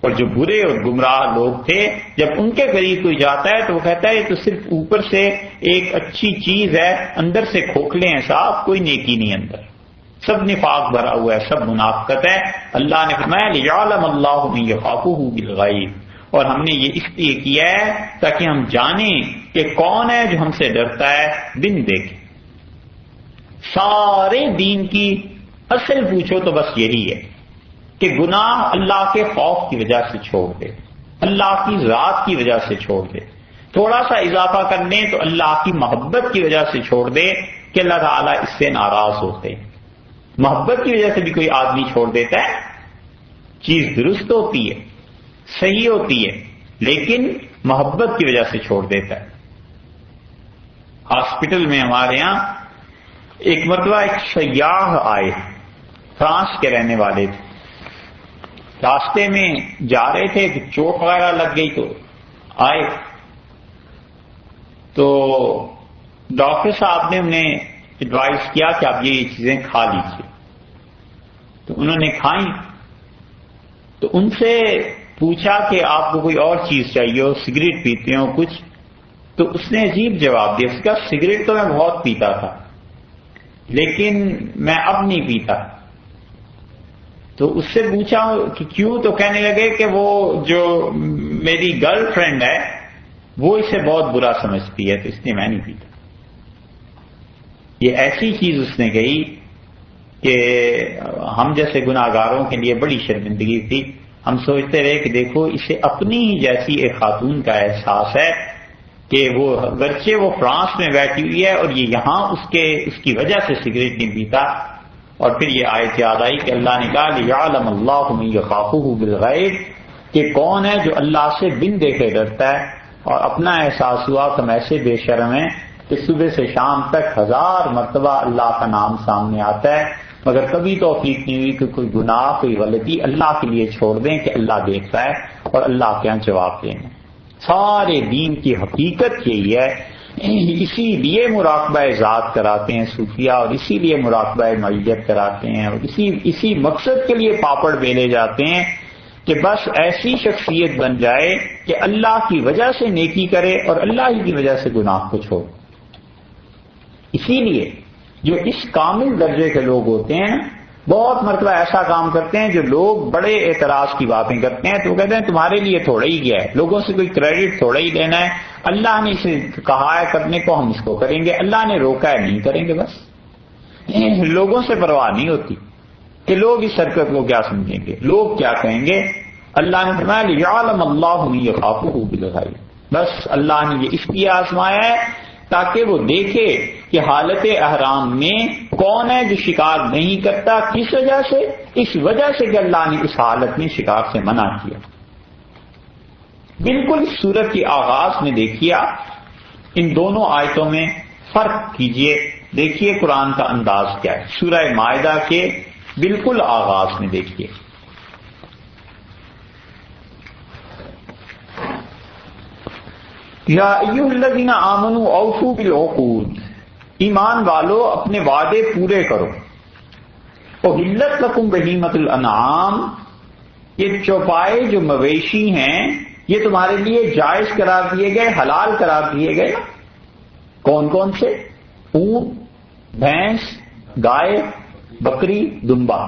اور جو برے اور گمراہ لوگ تھے جب ان کے قریب کوئی جاتا ہے تو وہ کہتا ہے یہ تو صرف اوپر سے ایک اچھی چیز ہے، اندر سے کھوکھلے ہیں صاحب، کوئی نیکی نہیں اندر، سب نفاق بھرا ہوا ہے، سب منافقت ہے۔ اللہ نے فرمایا لِيَعْلَمَ اللَّهُ مَن يَخَافُهُ بِالْغَيْبِ، اور ہم نے یہ اس لیے کیا ہے تاکہ ہم جانیں کہ کون ہے جو ہم سے ڈرتا ہے بن دیکھے۔ سارے دین کی اصل پوچھو تو بس یہی ہے کہ گناہ اللہ کے خوف کی وجہ سے چھوڑ دے، اللہ کی ذات کی وجہ سے چھوڑ دے، تھوڑا سا اضافہ کر لیں تو اللہ کی محبت کی وجہ سے چھوڑ دے کہ اللہ تعالیٰ اس سے ناراض ہوتے ہیں۔ محبت کی وجہ سے بھی کوئی آدمی چھوڑ دیتا ہے، چیز درست ہوتی ہے، صحیح ہوتی ہے، لیکن محبت کی وجہ سے چھوڑ دیتا ہے۔ ہاسپٹل میں ہمارے ہاں ایک مرتبہ ایک سیاح آئے، فرانس کے رہنے والے تھے، راستے میں جا رہے تھے کہ چوٹ وغیرہ لگ گئی تو آئے، تو ڈاکٹر صاحب نے انہیں ایڈوائز کیا کہ آپ یہ چیزیں کھا لیجیے، تو انہوں نے کھائیں، تو ان سے پوچھا کہ آپ کو کوئی اور چیز چاہیے ہو، سگریٹ پیتے ہو کچھ؟ تو اس نے عجیب جواب دیا، اس کا سگریٹ تو میں بہت پیتا تھا لیکن میں اب نہیں پیتا۔ تو اس سے پوچھا کہ کیوں؟ تو کہنے لگے کہ وہ جو میری گرل فرینڈ ہے وہ اسے بہت برا سمجھتی ہے تو اس لیے میں نہیں پیتا۔ یہ ایسی چیز اس نے کہی کہ ہم جیسے گناہگاروں کے لیے بڑی شرمندگی تھی۔ ہم سوچتے رہے کہ دیکھو اسے اپنی ہی جیسی ایک خاتون کا احساس ہے کہ وہ اگرچہ وہ فرانس میں بیٹھی ہوئی ہے اور یہ یہاں اس کی وجہ سے سگریٹ نہیں پیتا۔ اور پھر یہ آیت یاد آئی کہ اللہ نے کہا لِيَعْلَمَ اللَّهُ مَن يَخَافُهُ بِالْغَيْبِ، کہ کون ہے جو اللہ سے بن دیکھے ڈرتا ہے۔ اور اپنا احساس ہوا کہ ہم ایسے بے شرم ہیں کہ صبح سے شام تک 1000 مرتبہ اللہ کا نام سامنے آتا ہے مگر کبھی توفیق نہیں ہوئی کہ کوئی گناہ کوئی غلطی اللہ کے لیے چھوڑ دیں کہ اللہ دیکھتا ہے اور اللہ کے یہاں جواب دیں۔ سارے دین کی حقیقت یہی ہے، اسی لیے مراقبہ ذات کراتے ہیں صوفیہ، اور اسی لیے مراقبہ معیت کراتے ہیں، اور اسی مقصد کے لیے پاپڑ بیلے جاتے ہیں کہ بس ایسی شخصیت بن جائے کہ اللہ کی وجہ سے نیکی کرے اور اللہ ہی کی وجہ سے گناہ کو چھوڑے۔ اسی لیے جو اس کامل درجے کے لوگ ہوتے ہیں بہت مرتبہ ایسا کام کرتے ہیں جو لوگ بڑے اعتراض کی باتیں کرتے ہیں تو وہ کہتے ہیں تمہارے لیے تھوڑا ہی کیا ہے، لوگوں سے کوئی کریڈٹ تھوڑا ہی لینا ہے، اللہ نے اسے کہا ہے کرنے کو ہم اس کو کریں گے، اللہ نے روکا ہے نہیں کریں گے۔ بس لوگوں سے پرواہ نہیں ہوتی کہ لوگ اس حرکت کو کیا سمجھیں گے، لوگ کیا کہیں گے۔ اللہ نے فرمایا لِيَعْلَمَ اللَّهُ مَن يَخَافُهُ بِالْغَيْبِ، بس اللہ نے یہ اس لیے آزمایا ہے تاکہ وہ دیکھے کہ حالت احرام میں کون ہے جو شکار نہیں کرتا۔ کس وجہ سے؟ اس وجہ سے کہ اللہ نے اس حالت میں شکار سے منع کیا۔ بالکل اس سورت کی آغاز میں دیکھیے، ان دونوں آیتوں میں فرق کیجئے، دیکھیے قرآن کا انداز کیا ہے۔ سورہ مائدہ کے بالکل آغاز میں دیکھیے، یا ایھا الذین آمنوا اوفوا بالعقود، ایمان والو اپنے وعدے پورے کرو۔ احلت لکم بہیمۃ الانعام، یہ چوپائے جو مویشی ہیں یہ تمہارے لیے جائز قرار دیے گئے، حلال قرار دیے گئے۔ کون کون سے؟ اونٹ، بھینس، گائے، بکری، دمبا،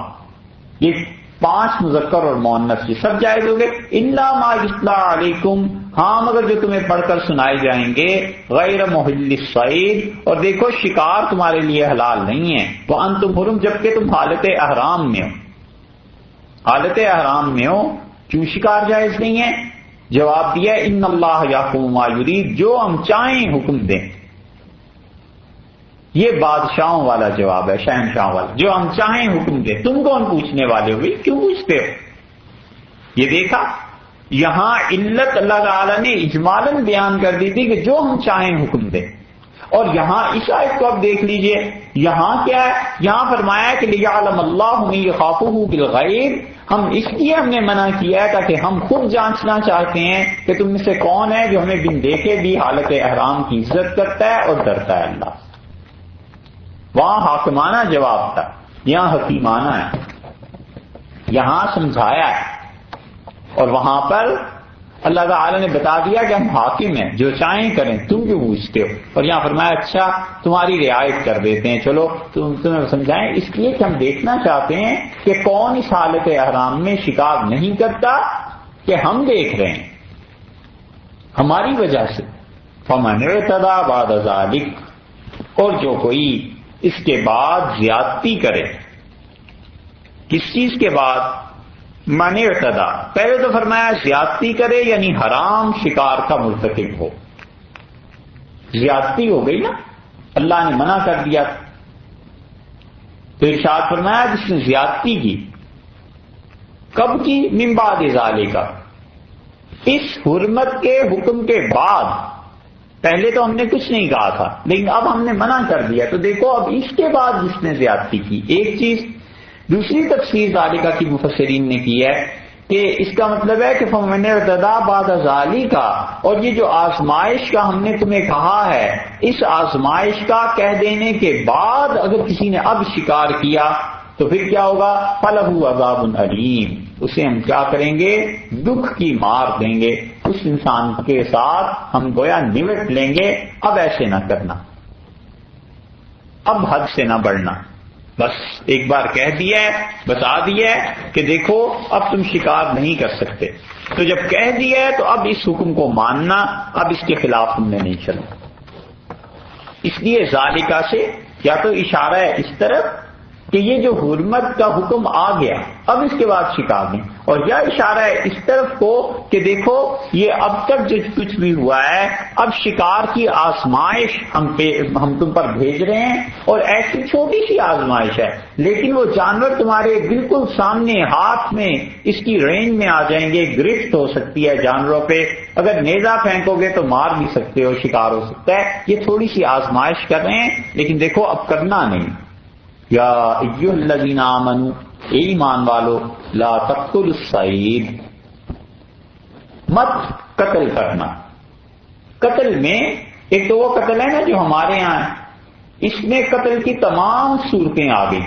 یہ 5 مذکر اور مؤنث یہ سب جائز ہو گئے۔ الا ما یتلی علیکم، ہاں مگر جو تمہیں پڑھ کر سنائے جائیں گے، غیر محل الصید، اور دیکھو شکار تمہارے لیے حلال نہیں ہے، وانتم حرم، جبکہ تم حالت احرام میں ہو۔ حالت احرام میں ہو کیوں شکار جائز نہیں ہے؟ جواب دیا ان اللہ یحکم ما یرید، جو ہم چاہیں حکم دیں۔ یہ بادشاہوں والا جواب ہے، شہنشاہوں والا، جو ہم چاہیں حکم دیں۔ تم کون پوچھنے والے ہو؟ کیوں پوچھتے ہو؟ یہ دیکھا یہاں علت اللہ تعالی نے اجمالاً بیان کر دی تھی کہ جو ہم چاہیں حکم دیں، اور یہاں اس آیت کو اب دیکھ لیجئے، یہاں کیا ہے؟ یہاں فرمایا کہ لِيَعْلَمَ اللَّهُ مَن يَخَافُهُ بِالْغَيْبِ، ہم اس لیے ہم نے منع کیا ہے تاکہ ہم خود جانچنا چاہتے ہیں کہ تم میں سے کون ہے جو ہمیں بن دیکھے بھی حالت احرام کی عزت کرتا ہے اور ڈرتا ہے اللہ۔ وہاں حاکمانہ جواب تھا، یہاں حکیمانہ ہے، یہاں سمجھایا ہے۔ اور وہاں پر اللہ تعالیٰ نے بتا دیا کہ ہم حاکم ہیں، جو چاہیں کریں، تم کیوں پوچھتے ہو؟ اور یہاں فرمایا اچھا تمہاری رعایت کر دیتے ہیں، چلو تمہیں سمجھائیں، اس لیے کہ ہم دیکھنا چاہتے ہیں کہ کون اس حالت احرام میں شکار نہیں کرتا، کہ ہم دیکھ رہے ہیں ہماری وجہ سے۔ فمن اعتدی بعد ذلک، اور جو کوئی اس کے بعد زیادتی کرے، کس چیز کے بعد؟ من اعتدی، پہلے تو فرمایا زیادتی کرے یعنی حرام شکار کا مرتکب ہو، زیادتی ہو گئی نا، اللہ نے منع کر دیا، تو ارشاد فرمایا جس نے زیادتی کی، کب کی؟ من بعد ذالک، اس حرمت کے حکم کے بعد، پہلے تو ہم نے کچھ نہیں کہا تھا لیکن اب ہم نے منع کر دیا، تو دیکھو اب اس کے بعد جس نے زیادتی کی، ایک چیز۔ دوسری تفسیر ذالکہ کی مفسرین نے کی ہے کہ اس کا مطلب ہے کہ فمن اعتدی بعد ذالک، اور یہ جو آزمائش کا ہم نے تمہیں کہا ہے، اس آزمائش کا کہہ دینے کے بعد اگر کسی نے اب شکار کیا تو پھر کیا ہوگا؟ فَلَهُ عَذَابٌ أَلِيمٌ، اسے ہم کیا کریں گے؟ دکھ کی مار دیں گے، اس انسان کے ساتھ ہم گویا نمٹ لیں گے، اب ایسے نہ کرنا، اب حد سے نہ بڑھنا، بس ایک بار کہہ دیا ہے، بتا دیا ہے کہ دیکھو اب تم شکار نہیں کر سکتے، تو جب کہہ دیا ہے تو اب اس حکم کو ماننا، اب اس کے خلاف ہم نے نہیں چلنا۔ اس لیے ذالکہ سے یا تو اشارہ ہے اس طرف کہ یہ جو حرمت کا حکم آ گیا اب اس کے بعد شکار نہیں، اور یا اشارہ ہے اس طرف کو کہ دیکھو یہ اب تک جو کچھ بھی ہوا ہے، اب شکار کی آزمائش ہم تم پر بھیج رہے ہیں، اور ایسی چھوٹی سی آزمائش ہے لیکن وہ جانور تمہارے بالکل سامنے ہاتھ میں اس کی رینج میں آ جائیں گے، گرفت ہو سکتی ہے جانوروں پہ، اگر نیزہ پھینکو گے تو مار بھی سکتے ہو، شکار ہو سکتا ہے، یہ تھوڑی سی آزمائش کر رہے ہیں لیکن دیکھو اب کرنا نہیں۔ یا ایھا الذین آمنوا، اے ایمان والو، لا تقتلوا الصید، مت قتل کرنا۔ قتل میں ایک تو وہ قتل ہے نا جو ہمارے یہاں ہے، اس میں قتل کی تمام صورتیں آ گئی،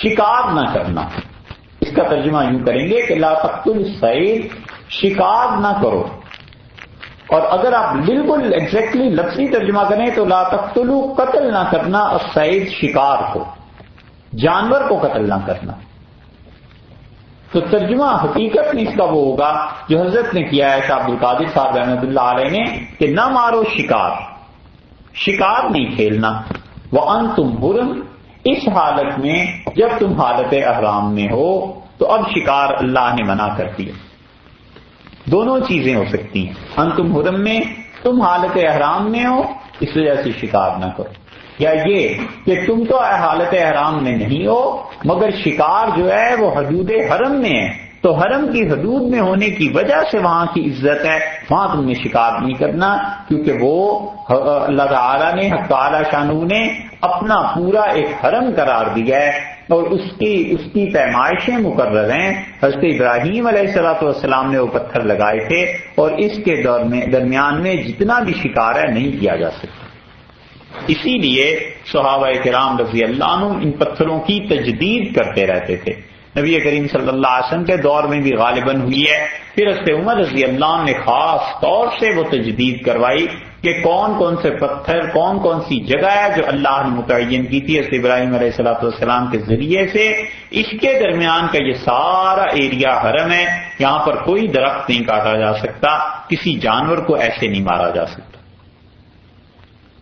شکار نہ کرنا، اس کا ترجمہ یوں کریں گے کہ لا تقتلوا الصید، شکار نہ کرو، اور اگر آپ بالکل ایگزیکٹلی لفظی ترجمہ کریں تو لا تقتلوا، قتل نہ کرنا، الصید، شکار کو، جانور کو قتل نہ کرنا۔ تو ترجمہ حقیقت میں اس کا وہ ہوگا جو حضرت نے کیا ہے شاہ عبد القادر صاحب رحمۃ اللہ علیہ نے، کہ نہ مارو شکار، شکار نہیں کھیلنا، وَأَنْتُمْ حُرُمٌ، اس حالت میں جب تم حالت احرام میں ہو تو اب شکار اللہ نے منع کر دیا۔ دونوں چیزیں ہو سکتی ہیں، انتم حرم میں، تم حالت احرام میں ہو اس وجہ سے شکار نہ کرو، یا یہ کہ تم تو حالت احرام میں نہیں ہو مگر شکار جو ہے وہ حدود حرم میں ہے، تو حرم کی حدود میں ہونے کی وجہ سے وہاں کی عزت ہے، وہاں تم نے شکار نہیں کرنا، کیونکہ وہ اللہ تعالیٰ نے، حق تعالیٰ شانہ نے اپنا پورا ایک حرم قرار دیا ہے، اور اس کی پیمائشیں مقرر ہیں۔ حضرت ابراہیم علیہ السلام نے وہ پتھر لگائے تھے، اور اس کے درمیان میں جتنا بھی شکار ہے نہیں کیا جا سکتا۔ اسی لیے صحابہ کرام رضی اللہ عنہم ان پتھروں کی تجدید کرتے رہتے تھے، نبی کریم صلی اللہ علیہ وسلم کے دور میں بھی غالباً ہوئی ہے، پھر حضرت عمر رضی اللہ عنہ نے خاص طور سے وہ تجدید کروائی کہ کون کون سے پتھر، کون کون سی جگہ ہے جو اللہ نے متعین کی تھی حضرت ابراہیم علیہ السلام کے ذریعے سے، اس کے درمیان کا یہ سارا ایریا حرم ہے، یہاں پر کوئی درخت نہیں کاٹا جا سکتا، کسی جانور کو ایسے نہیں مارا جا سکتا۔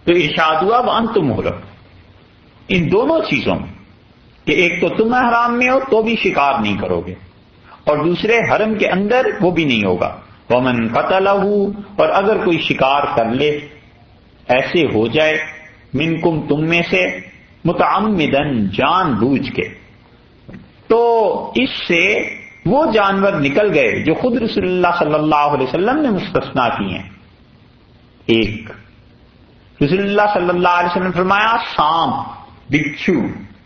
تو ارشاد ہوا وَأَنْتُمْ حُرُمٌ، ان دونوں چیزوں میں کہ ایک تو تم احرام میں ہو تو بھی شکار نہیں کرو گے، اور دوسرے حرم کے اندر وہ بھی نہیں ہوگا۔ وَمَنْ قَتَلَهُ، اور اگر کوئی شکار کر لے، ایسے ہو جائے، منکم، تم میں سے، متعمدن، جان بوجھ کے، تو اس سے وہ جانور نکل گئے جو خود رسول اللہ صلی اللہ علیہ وسلم نے مستثنا کی ہیں۔ ایک رسول اللہ صلی اللہ علیہ وسلم نے فرمایا سانپ، بچھو،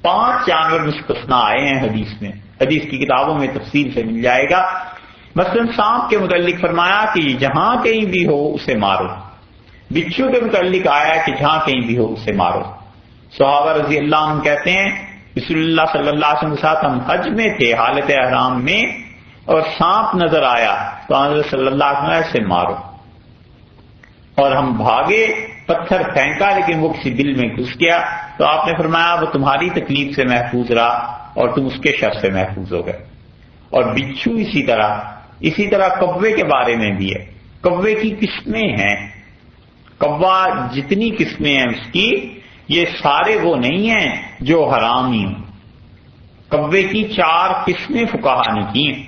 5 جانور مستثنا آئے ہیں حدیث میں، حدیث کی کتابوں میں تفصیل سے مل جائے گا۔ مثلا سانپ کے متعلق فرمایا کہ جہاں کہیں بھی ہو اسے مارو، بچھو کے متعلق آیا کہ جہاں کہیں بھی ہو اسے مارو۔ صحابہ رضی اللہ عنہ کہتے ہیں رسول اللہ صلی اللہ علیہ وسلم کے ساتھ ہم حج میں تھے، حالت احرام میں، اور سانپ نظر آیا تو حضرت صلی اللہ علیہ وسلم سے مارو، اور ہم بھاگے، پتھر پھینکا لیکن وہ کسی دل میں گھس گیا، تو آپ نے فرمایا وہ تمہاری تکلیف سے محفوظ رہا اور تم اس کے شر سے محفوظ ہو گئے۔ اور بچھو اسی طرح کوے کے بارے میں بھی ہے۔ کوے کی قسمیں ہیں، کوا جتنی قسمیں ہیں اس کی، یہ سارے وہ نہیں ہیں جو حرامی ہوں۔ کوے کی 4 قسمیں فقہا نے کی ہیں،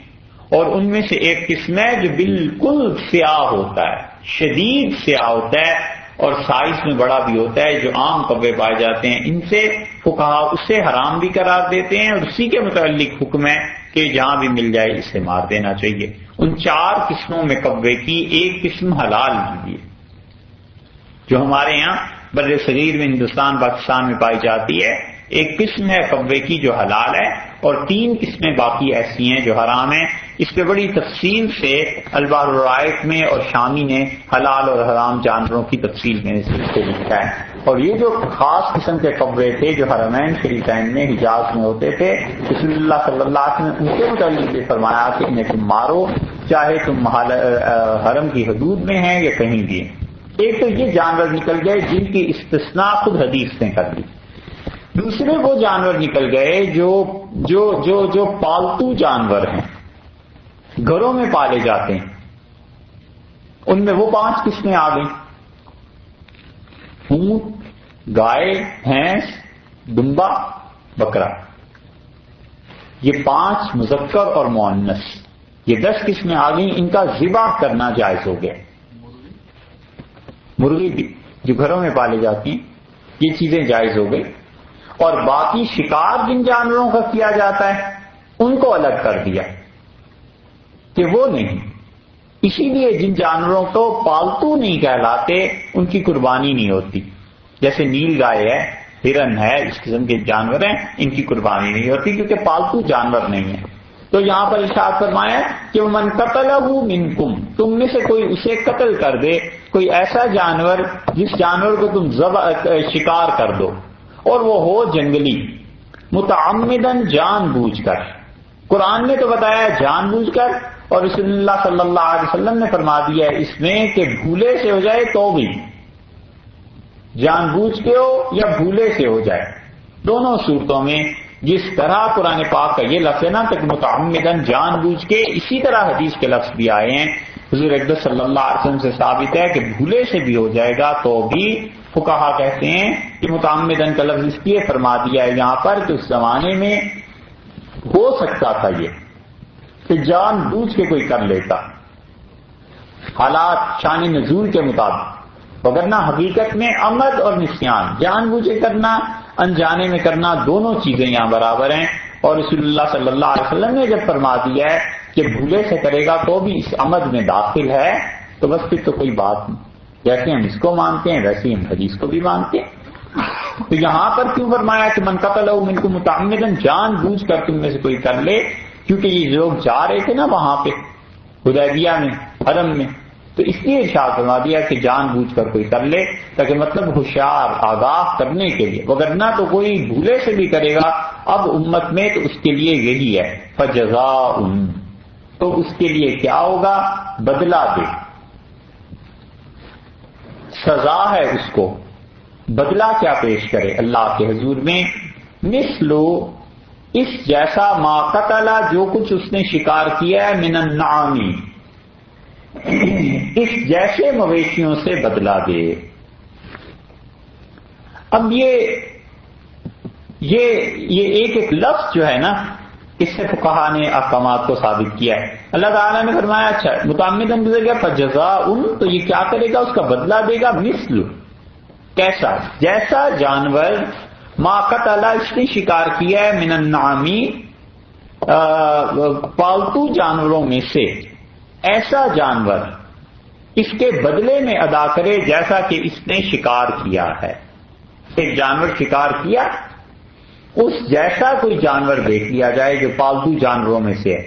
اور ان میں سے ایک قسم ہے جو بالکل سیاہ ہوتا ہے، شدید سیاہ ہوتا ہے اور سائز میں بڑا بھی ہوتا ہے، جو عام کوے پائے جاتے ہیں۔ ان سے فقہا اسے حرام بھی قرار دیتے ہیں، اور اسی کے متعلق حکم ہے کہ جہاں بھی مل جائے اسے مار دینا چاہیے۔ ان 4 قسموں میں کوے کی ایک قسم حلال بھی ہے، جو ہمارے یہاں بر صغیر میں ہندوستان پاکستان میں پائی جاتی ہے۔ ایک قسم ہے کوے کی جو حلال ہے، اور 3 قسمیں باقی ایسی ہیں جو حرام ہیں۔ اس پہ بڑی تفصیل سے البحر الرائق میں اور شامی نے حلال اور حرام جانوروں کی تفصیل میں سے لکھا ہے۔ اور یہ جو خاص قسم کے کوے تھے جو حرمین شریفین میں حجاز میں ہوتے تھے، رسول اللہ صلی اللہ علیہ وسلم نے ان کے متعلق یہ فرمایا کہ انہیں تم مارو، چاہے تم حرم کی حدود میں ہیں یا کہیں بھی ہیں۔ ایک تو یہ جانور نکل گئے جن کی استثناء خود حدیث نے کر دی۔ دوسرے وہ جانور نکل گئے جو پالتو جانور ہیں، گھروں میں پالے جاتے ہیں۔ ان میں وہ 5 قسمیں آ گئیں: اونٹ، گائے، بھینس، دمبا، بکرا۔ یہ 5 مذکر اور مؤنث، یہ 10 قسمیں آ گئیں۔ ان کا ذبح کرنا جائز ہو گیا۔ مرغی بھی جو گھروں میں پالے جاتی ہیں، یہ چیزیں جائز ہو گئی۔ اور باقی شکار جن جانوروں کا کیا جاتا ہے ان کو الگ کر دیا کہ وہ نہیں۔ اسی لیے جن جانوروں کو پالتو نہیں کہلاتے ان کی قربانی نہیں ہوتی، جیسے نیل گائے ہے، ہرن ہے، اس قسم کے جانور ہیں، ان کی قربانی نہیں ہوتی کیونکہ پالتو جانور نہیں ہے۔ تو یہاں پر ارشاد فرمایا کہ من قتلہ منکم، تم میں سے کوئی اسے قتل کر دے، کوئی ایسا جانور جس جانور کو تم شکار کر دو اور وہ ہو جنگلی، متعمدن جان بوجھ کر۔ قرآن نے تو بتایا جان بوجھ کر، اور رسول اللہ صلی اللہ علیہ وسلم نے فرما دیا ہے اس میں کہ بھولے سے ہو جائے تو بھی، جان بوجھ کے ہو یا بھولے سے ہو جائے، دونوں صورتوں میں جس طرح قرآن پاک کا یہ لفظ ہے نا کہ متعمدن جان بوجھ کے، اسی طرح حدیث کے لفظ بھی آئے ہیں حضور اقدس صلی اللہ علیہ وسلم سے ثابت ہے کہ بھولے سے بھی ہو جائے گا تو بھی فقہا کہتے ہیں کہ متعمدن کا لفظ اس لیے فرما دیا ہے یہاں پر کہ اس زمانے میں ہو سکتا تھا یہ کہ جان بوجھ کے کوئی کر لیتا، حالات شان نزول کے مطابق، وگرنہ حقیقت میں عمد اور نسیان، جان بوجھ کے کرنا، انجانے میں کرنا، دونوں چیزیں یہاں برابر ہیں۔ اور رسول اللہ صلی اللہ علیہ وسلم نے جب فرما دیا ہے کہ بھولے سے کرے گا تو بھی اس عمد میں داخل ہے، تو بس پھر تو کوئی بات نہیں، جیسے ہم اس کو مانتے ہیں ویسے ہی ہم حدیث کو بھی مانتے ہیں۔ تو یہاں پر کیوں فرمایا کہ من قتلہ منکم متعمدن، جان بوجھ کر تم میں سے کوئی کر لے، کیونکہ یہ لوگ جا رہے تھے نا وہاں پہ حدیبیہ میں، حرم میں، تو اس لیے ارشاد فرما دیا کہ جان بوجھ کر کوئی کر لے، تاکہ مطلب ہوشیار آگاہ کرنے کے لیے، وگرنہ تو کوئی بھولے سے بھی کرے گا اب امت میں تو اس کے لیے یہی ہے فجزاء، تو اس کے لیے کیا ہوگا؟ بدلہ دے، سزا ہے اس کو، بدلہ کیا پیش کرے اللہ کے حضور میں؟ مثلو، اس جیسا ما قتل، جو کچھ اس نے شکار کیا ہے، من النعام، اس جیسے مویشیوں سے بدلہ دے۔ اب یہ ایک لفظ جو ہے نا، اس سے فقہا نے احکامات کو ثابت کیا ہے۔ اللہ تعالیٰ نے فرمایا اچھا متعمدن گزر گیا فجزاء، تو یہ کیا کرے گا؟ اس کا بدلہ دے گا، مثل، کیسا؟ جیسا جانور ما قتل، اس نے شکار کیا ہے، من النعامی، پالتو جانوروں میں سے، ایسا جانور اس کے بدلے میں ادا کرے جیسا کہ اس نے شکار کیا ہے۔ ایک جانور شکار کیا، اس جیسا کوئی جانور دیکھ لیا جائے جو پالتو جانوروں میں سے ہے۔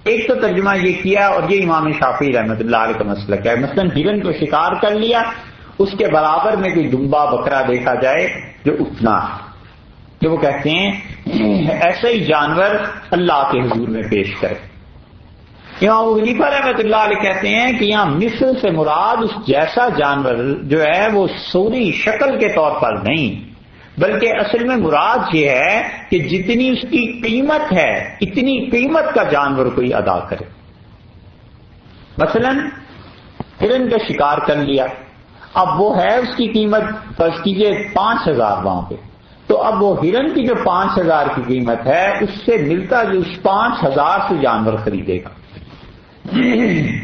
ایک تو ترجمہ یہ کیا، اور یہ امام شافعی رحمۃ اللہ علیہ کا مسلک ہے، مثلا ہرن کو شکار کر لیا، اس کے برابر میں کوئی دمبا بکرا دیکھا جائے جو اتنا ہے، جو وہ کہتے ہیں ایسے ہی جانور اللہ کے حضور میں پیش کرے. امام ابو حنیفہ رحمۃ اللہ علیہ کہتے ہیں کہ یہاں مثل سے مراد اس جیسا جانور جو ہے وہ صوری شکل کے طور پر نہیں، بلکہ اصل میں مراد یہ ہے کہ جتنی اس کی قیمت ہے اتنی قیمت کا جانور کوئی ادا کرے. مثلا ہرن کا شکار کر لیا، اب وہ ہے اس کی قیمت فرض کیجئے 5,000 وہاں پہ، تو اب وہ ہرن کی جو 5,000 کی قیمت ہے اس سے ملتا جو اس 5,000 سے جانور خریدے گا،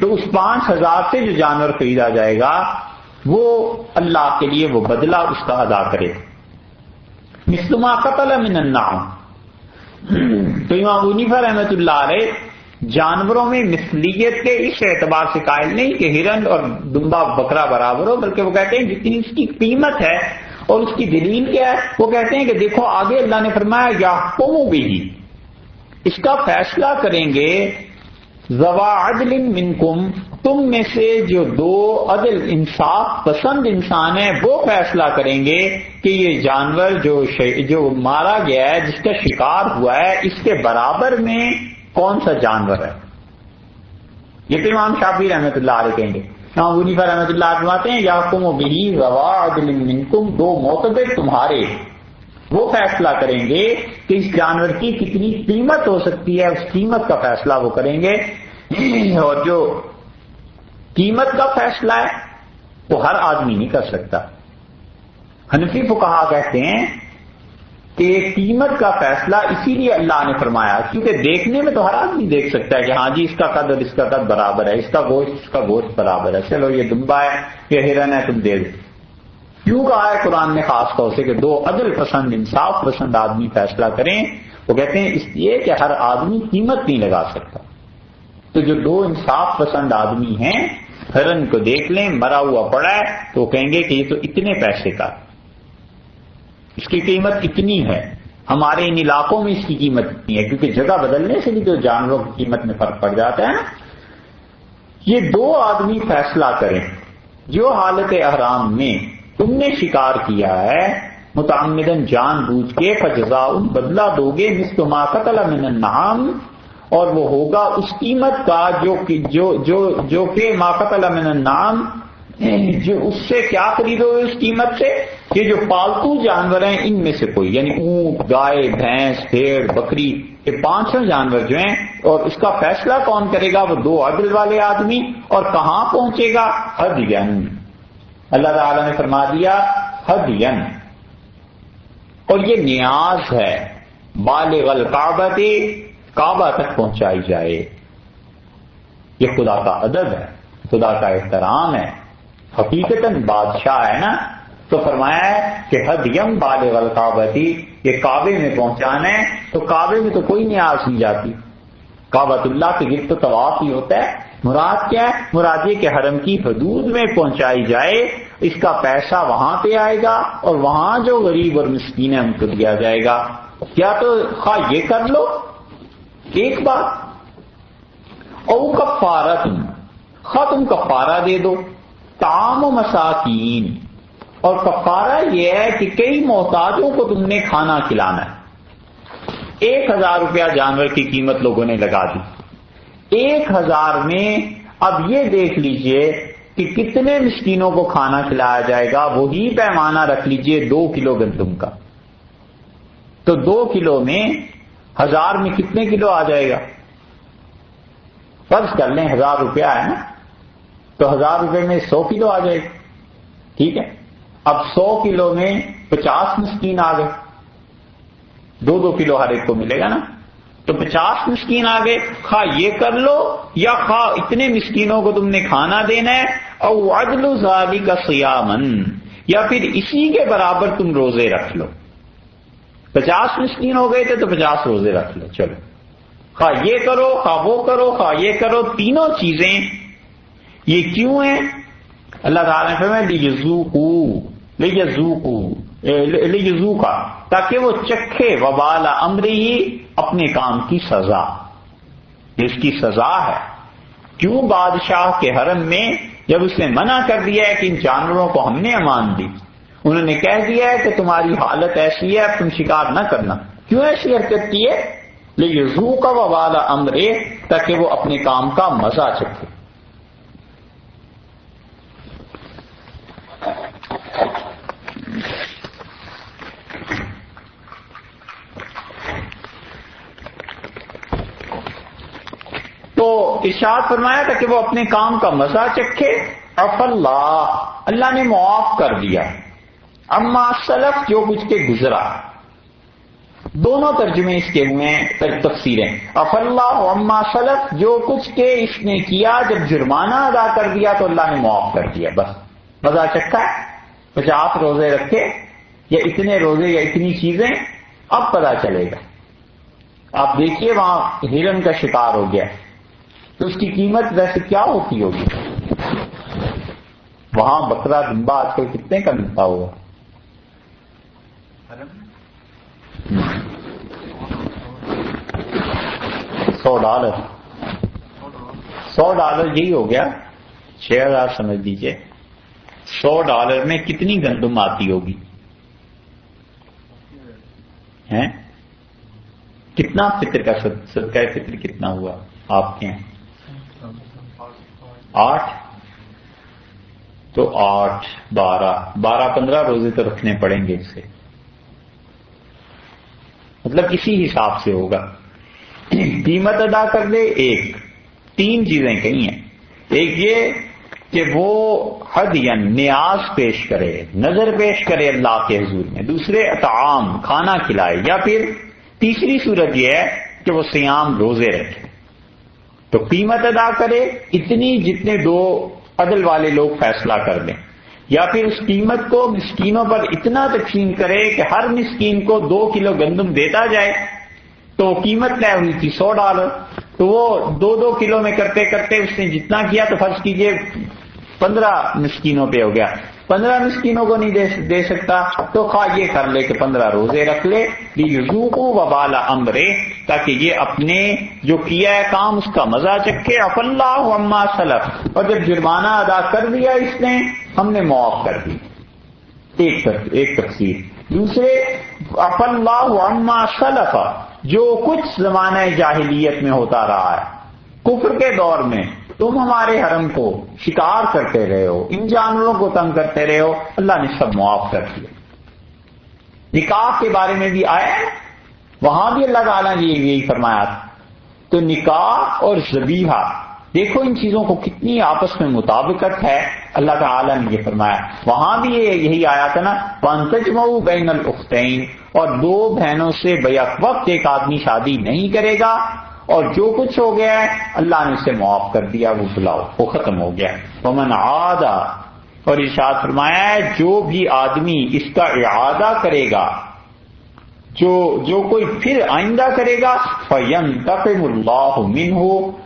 تو اس 5,000 سے جو جانور خریدا جائے گا وہ اللہ کے لیے وہ بدلہ اس کا ادا کرے. مثل ما قتل من النعم. تو امام ابو حنیفہ رحمۃ اللہ علیہ جانوروں میں مثلیت کے اس اعتبار سے قائل نہیں کہ ہرن اور دمبا بکرا برابر ہو، بلکہ وہ کہتے ہیں جتنی اس کی قیمت ہے. اور اس کی دلیل کیا ہے؟ وہ کہتے ہیں کہ دیکھو آگے اللہ نے فرمایا یحکم بہ، اس کا فیصلہ کریں گے ذوا عدل منکم، تم میں سے جو دو عدل انصاف پسند انسان ہیں وہ فیصلہ کریں گے کہ یہ جانور جو مارا گیا ہے، جس کا شکار ہوا ہے، اس کے برابر میں کون سا جانور ہے. یہ تو امام شافعی رحمۃ اللہ علیہ کہیں گے. امام ابو حنیفہ رحمۃ اللہ علیہ فرماتے ہیں یحکم بہ ذوا عدل منکم، دو معتبر تمہارے وہ فیصلہ کریں گے کہ اس جانور کی کتنی قیمت ہو سکتی ہے، اس قیمت کا فیصلہ وہ کریں گے. اور جو قیمت کا فیصلہ ہے وہ ہر آدمی نہیں کر سکتا. حنفی فقہا کہتے ہیں کہ قیمت کا فیصلہ اسی لیے اللہ نے فرمایا کیونکہ دیکھنے میں تو ہر آدمی دیکھ سکتا ہے کہ ہاں جی اس کا قد اور اس کا قد برابر ہے، اس کا گوشت برابر ہے، چلو یہ دمبا ہے یہ ہرن ہے تم دے دو. کیوں کہا ہے قرآن نے خاص طور سے کہ دو عدل پسند انصاف پسند آدمی فیصلہ کریں؟ وہ کہتے ہیں اس لیے کہ ہر آدمی قیمت نہیں لگا سکتا. تو جو دو انصاف پسند آدمی ہیں ہرن کو دیکھ لیں مرا ہوا پڑا ہے تو وہ کہیں گے کہ یہ تو اتنے پیسے کا، اس کی قیمت اتنی ہے، ہمارے ان علاقوں میں اس کی قیمت اتنی ہے، کیونکہ جگہ بدلنے سے بھی جو جانوروں کی قیمت میں فرق پڑ جاتا ہے نا. یہ دو آدمی فیصلہ کریں جو حالت احرام میں تم نے شکار کیا ہے متعمدن جان بوجھ کے، فجزاء بدلہ دو گے مثل ما قتل من النعام، اور وہ ہوگا اس قیمت کا جو کہ ما قتل من النعام، جو اس سے کیا خریدو گے اس قیمت سے، یہ جو پالتو جانور ہیں ان میں سے کوئی، یعنی اونٹ، گائے، بھینس، بھیڑ، بکری، یہ 5 جانور جو ہیں. اور اس کا فیصلہ کون کرے گا؟ وہ دو عدل والے آدمی. اور کہاں پہنچے گا؟ ہدین. اللہ تعالیٰ نے فرما دیا ہدین، اور یہ نیاز ہے بالغ الکعبۃ، کعبہ تک پہنچائی جائے. یہ خدا کا ادب ہے، خدا کا احترام ہے، حقیقتاً بادشاہ ہے نا، تو فرمایا ہے کہ ہدیم بالغ الکعبۃ، یہ کعبے میں پہنچانا ہے. تو کعبے میں تو کوئی نیاز نہیں جاتی، کعبۃ اللہ کے گرد تو طواف ہی ہوتا ہے. مراد کیا ہے؟ مراد یہ کہ حرم کی حدود میں پہنچائی جائے، اس کا پیسہ وہاں پہ آئے گا اور وہاں جو غریب اور مسکین ہے ان کو دیا جائے گا. کیا تو خواہ یہ کر لو ایک بات، او کفارت، خواہ تم کفارہ دے دو، طعام و مساکین، اور کفارہ یہ ہے کہ کئی محتاجوں کو تم نے کھانا کھلانا ہے. 1,000 روپیہ جانور کی قیمت لوگوں نے لگا دی. 1,000 میں اب یہ دیکھ لیجئے کہ کتنے مسکینوں کو کھانا کھلایا جائے گا. وہی پیمانہ رکھ لیجئے 2 کلو گندم کا، تو 2 کلو میں 1,000 میں کتنے کلو آ جائے گا؟ فرض کر لیں 1,000 روپیہ ہے نا، تو 1,000 روپے میں 100 کلو آ جائے گا. ٹھیک ہے، اب 100 کلو میں 50 مسکین آ گئے، 2 کلو ہر ایک کو ملے گا نا، تو 50 مسکین آ گئے. خواہ یہ کر لو یا خواہ اتنے مسکینوں کو تم نے کھانا دینا ہے، او عدل ذالک صیاما، یا پھر اسی کے برابر تم روزے رکھ لو. 50 مسکین ہو گئے تھے تو 50 روزے رکھ لو. چلو، خواہ یہ کرو خواہ وہ کرو خواہ یہ کرو، تینوں چیزیں یہ کیوں ہیں؟ اللہ تعالیٰ نے فرمایا لیذوقا، تاکہ وہ چکھے وبال امرہ، اپنے کام کی سزا. اس کی سزا ہے. کیوں؟ بادشاہ کے حرم میں جب اس نے منع کر دیا ہے کہ ان جانوروں کو ہم نے امان دی، انہوں نے کہہ دیا ہے کہ تمہاری حالت ایسی ہے اب تم شکار نہ کرنا، کیوں ایسی حرکت کی ہے؟ لیذوق وبال امرہ، تاکہ وہ اپنے کام کا مزہ چکھے. تو ارشاد فرمایا تھا کہ وہ اپنے کام کا مزہ چکھے. عفا اللہ نے معاف کر دیا. اما سلف، جو کچھ کے گزرا. دونوں ترجمے اس کے ہوئے ہیں، تفسیریں. عفا اللہ اما سلف، جو کچھ کے اس نے کیا، جب جرمانہ ادا کر دیا تو اللہ نے معاف کر دیا. بس مزہ چکھا، 50 روزے رکھے یا اتنے روزے یا اتنی چیزیں، اب پتہ چلے گا. آپ دیکھیے وہاں ہرن کا شکار ہو گیا تو اس کی قیمت ویسے کیا ہوتی ہوگی؟ وہاں بکرا دمبا آج کل کتنے کا ملتا ہوگا؟ $100. $100 یہی ہو گیا، 6000 سمجھ لیجیے. $100 میں کتنی گندم آتی ہوگی؟ ہیں کتنا فطر کا صدقہ فطر کتنا ہوا آپ کے ہیں؟ 8 تو 8 12 15 روزے تو رکھنے پڑیں گے اس سے. مطلب اسی حساب سے ہوگا. قیمت ادا کر دے. 3 چیزیں کہی ہیں. ایک یہ کہ وہ ہدیاً نیاز پیش کرے، نظر پیش کرے اللہ کے حضور میں. دوسرے اطعام، کھانا کھلائے. یا پھر تیسری صورت یہ ہے کہ وہ صیام، روزے رکھے. تو قیمت ادا کرے اتنی جتنے 2 عدل والے لوگ فیصلہ کر دیں. یا پھر اس قیمت کو مسکینوں پر اتنا تقسیم کرے کہ ہر مسکین کو 2 کلو گندم دیتا جائے. تو قیمت طے ہوئی تھی $100. تو وہ 2 کلو میں کرتے کرتے اس نے جتنا کیا تو فرض کیجئے 15 مسکینوں پہ ہو گیا. 15 مسکینوں کو نہیں دے سکتا تو خواہ یہ کر لے کہ 15 روزے رکھ لے. لیذوقوا وبال امرہ، تاکہ یہ اپنے جو کیا ہے کام اس کا مزہ چکھے. عفا اللہ عما سلف، اور جب جرمانہ ادا کر دیا اس نے، ہم نے معاف کر دی. ایک تفسیر. دوسرے عفا اللہ عما سلف، جو کچھ زمانہ جاہلیت میں ہوتا رہا ہے، کفر کے دور میں تم ہمارے حرم کو شکار کرتے رہے ہو، ان جانوروں کو تنگ کرتے رہے ہو، اللہ نے سب معاف کر دیا. نکاح کے بارے میں بھی آیا ہے، وہاں بھی اللہ تعالیٰ نے یہی فرمایا تھا. تو نکاح اور ذبیحہ، دیکھو ان چیزوں کو کتنی آپس میں مطابقت ہے. اللہ تعالیٰ نے یہ فرمایا. وہاں بھی یہی آیا تھا نا، وَأَن تَجْمَعُوا بَيْنَ الْأُخْتَيْنِ، اور 2 بہنوں سے بیک وقت ایک آدمی شادی نہیں کرے گا. اور جو کچھ ہو گیا ہے اللہ نے اسے معاف کر دیا، وہ بلاؤ، وہ ختم ہو گیا. وَمَنْ عَادَ، اور ارشاد فرمایا ہے جو بھی آدمی اس کا اعادہ کرے گا، جو کوئی پھر آئندہ کرے گا، فَيَنْتَقِمُ اللَّهُ مِنْهُ،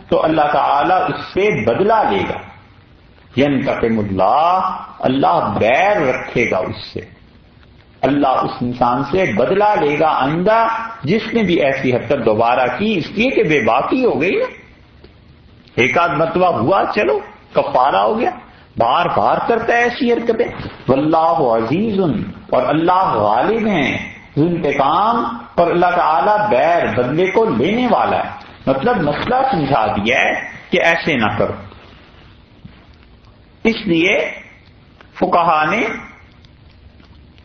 تو اللہ تعالیٰ اس سے بدلہ لے گا. يَنْتَقِمُ اللَّهُ، اللہ بیر رکھے گا اس سے. اللہ اس انسان سے بدلہ لے گا آئندہ جس نے بھی ایسی حرکت دوبارہ کی، اس لیے کہ بے باکی ہو گئی نا. ایک آدھ مرتبہ ہوا، چلو کفارہ ہو گیا. بار بار کرتا ہے ایسی حرکتیں. واللہ عزیز، اور اللہ غالب ہیں، ذو انتقام، اور اللہ تعالیٰ بیر بدلے کو لینے والا ہے. مطلب مسئلہ سمجھا دیا ہے کہ ایسے نہ کرو. اس لیے فقہا نے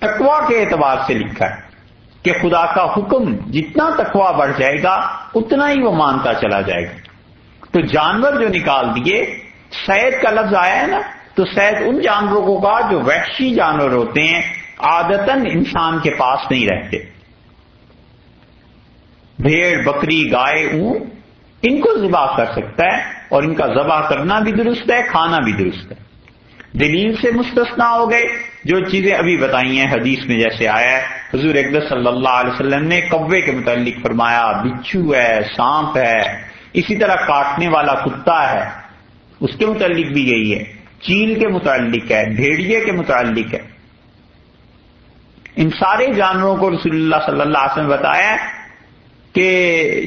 تقویٰ کے اعتبار سے لکھا ہے کہ خدا کا حکم جتنا تقویٰ بڑھ جائے گا اتنا ہی وہ مانتا چلا جائے گا. تو جانور جو نکال دیے، صید کا لفظ آیا ہے نا، تو صید ان جانوروں کو کہا جو وحشی جانور ہوتے ہیں، عادتاً انسان کے پاس نہیں رہتے. بھیڑ، بکری، گائے، اونٹ، ان کو ذبح کر سکتا ہے، اور ان کا ذبح کرنا بھی درست ہے، کھانا بھی درست ہے. دلیل سے مستثنا ہو گئے جو چیزیں ابھی بتائی ہیں حدیث میں، جیسے آیا ہے حضور اقدس صلی اللہ علیہ وسلم نے کوے کے متعلق فرمایا، بچھو ہے، سانپ ہے، اسی طرح کاٹنے والا کتا ہے، اس کے متعلق بھی یہی ہے. چیل کے متعلق ہے، بھیڑیے کے متعلق ہے. ان سارے جانوروں کو رسول اللہ صلی اللہ علیہ وسلم نے بتایا کہ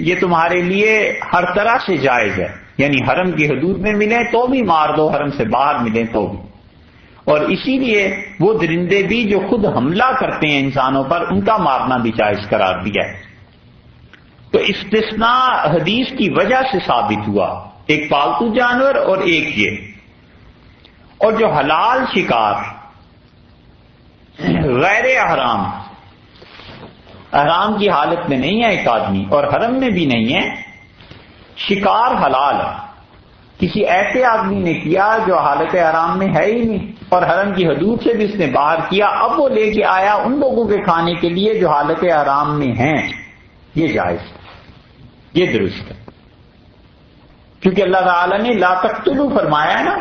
یہ تمہارے لیے ہر طرح سے جائز ہے، یعنی حرم کی حدود میں ملیں تو بھی مار دو، حرم سے باہر ملیں تو بھی. اور اسی لیے وہ درندے بھی جو خود حملہ کرتے ہیں انسانوں پر، ان کا مارنا بھی جائز قرار دیا ہے. تو استثناء حدیث کی وجہ سے ثابت ہوا، ایک پالتو جانور اور ایک یہ. اور جو حلال شکار غیر احرام کی حالت میں نہیں ہے ایک آدمی اور حرم میں بھی نہیں ہے، شکار حلال ہے، کسی ایسے آدمی نے کیا جو حالت احرام میں ہے ہی نہیں اور حرم کی حدود سے بھی اس نے باہر کیا، اب وہ لے کے آیا ان لوگوں کے کھانے کے لیے جو حالت احرام میں ہیں، یہ جائز ہے، یہ درست ہے. کیونکہ اللہ تعالی نے لا تقتلوا فرمایا ہے نا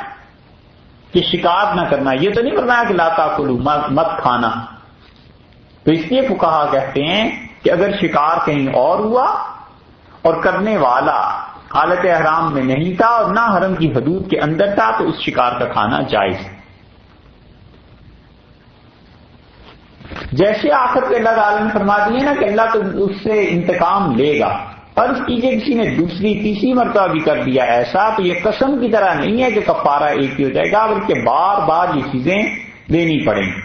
کہ شکار نہ کرنا، یہ تو نہیں فرمایا کہ لا تاکلوا مت کھانا. تو اس لیے فقہا کہتے ہیں کہ اگر شکار کہیں اور ہوا اور کرنے والا حالت احرام میں نہیں تھا اور نہ حرم کی حدود کے اندر تھا تو اس شکار کا کھانا جائز ہے. جیسے آخر پہ اللہ تعالیٰ نے فرما دیے نا کہ اللہ تو اس سے انتقام لے گا، فرض کیجئے کسی نے دوسری تیسری مرتبہ بھی کر دیا ایسا، تو یہ قسم کی طرح نہیں ہے کہ کفارہ ایک ہی ہو جائے گا، بلکہ بار بار یہ چیزیں دینی پڑیں گی.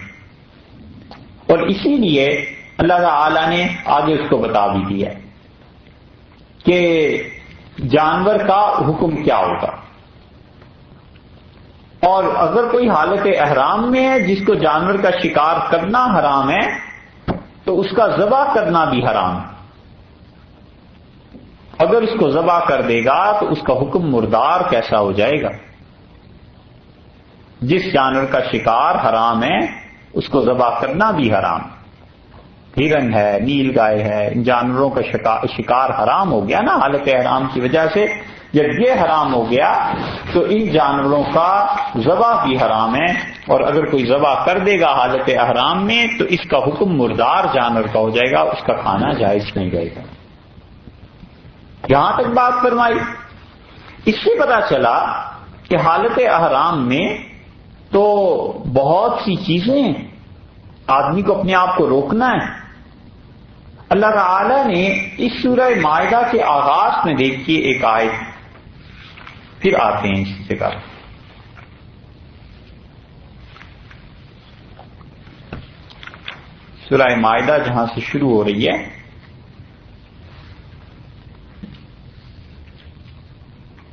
اور اسی لیے اللہ تعالی نے آگے اس کو بتا بھی دیا کہ جانور کا حکم کیا ہوگا. اور اگر کوئی حالت احرام میں ہے جس کو جانور کا شکار کرنا حرام ہے تو اس کا ذبح کرنا بھی حرام ہے. اگر اس کو ذبح کر دے گا تو اس کا حکم مردار کیسا ہو جائے گا. جس جانور کا شکار حرام ہے اس کو ذبح کرنا بھی حرام. ہرن ہے، نیل گائے ہے، ان جانوروں کا شکار حرام ہو گیا نا حالت احرام کی وجہ سے. جب یہ حرام ہو گیا تو ان جانوروں کا ذبح بھی حرام ہے، اور اگر کوئی ذبح کر دے گا حالت احرام میں تو اس کا حکم مردار جانور کا ہو جائے گا، اس کا کھانا جائز نہیں رہے گا. یہاں تک بات فرمائی. اس سے پتا چلا کہ حالت احرام میں تو بہت سی چیزیں آدمی کو اپنے آپ کو روکنا ہے. اللہ تعالی نے اس سورہ مائدہ کے آغاز میں دیکھیے ایک آیت، پھر آتے ہیں اسی جگہ. سورہ مائدہ جہاں سے شروع ہو رہی ہے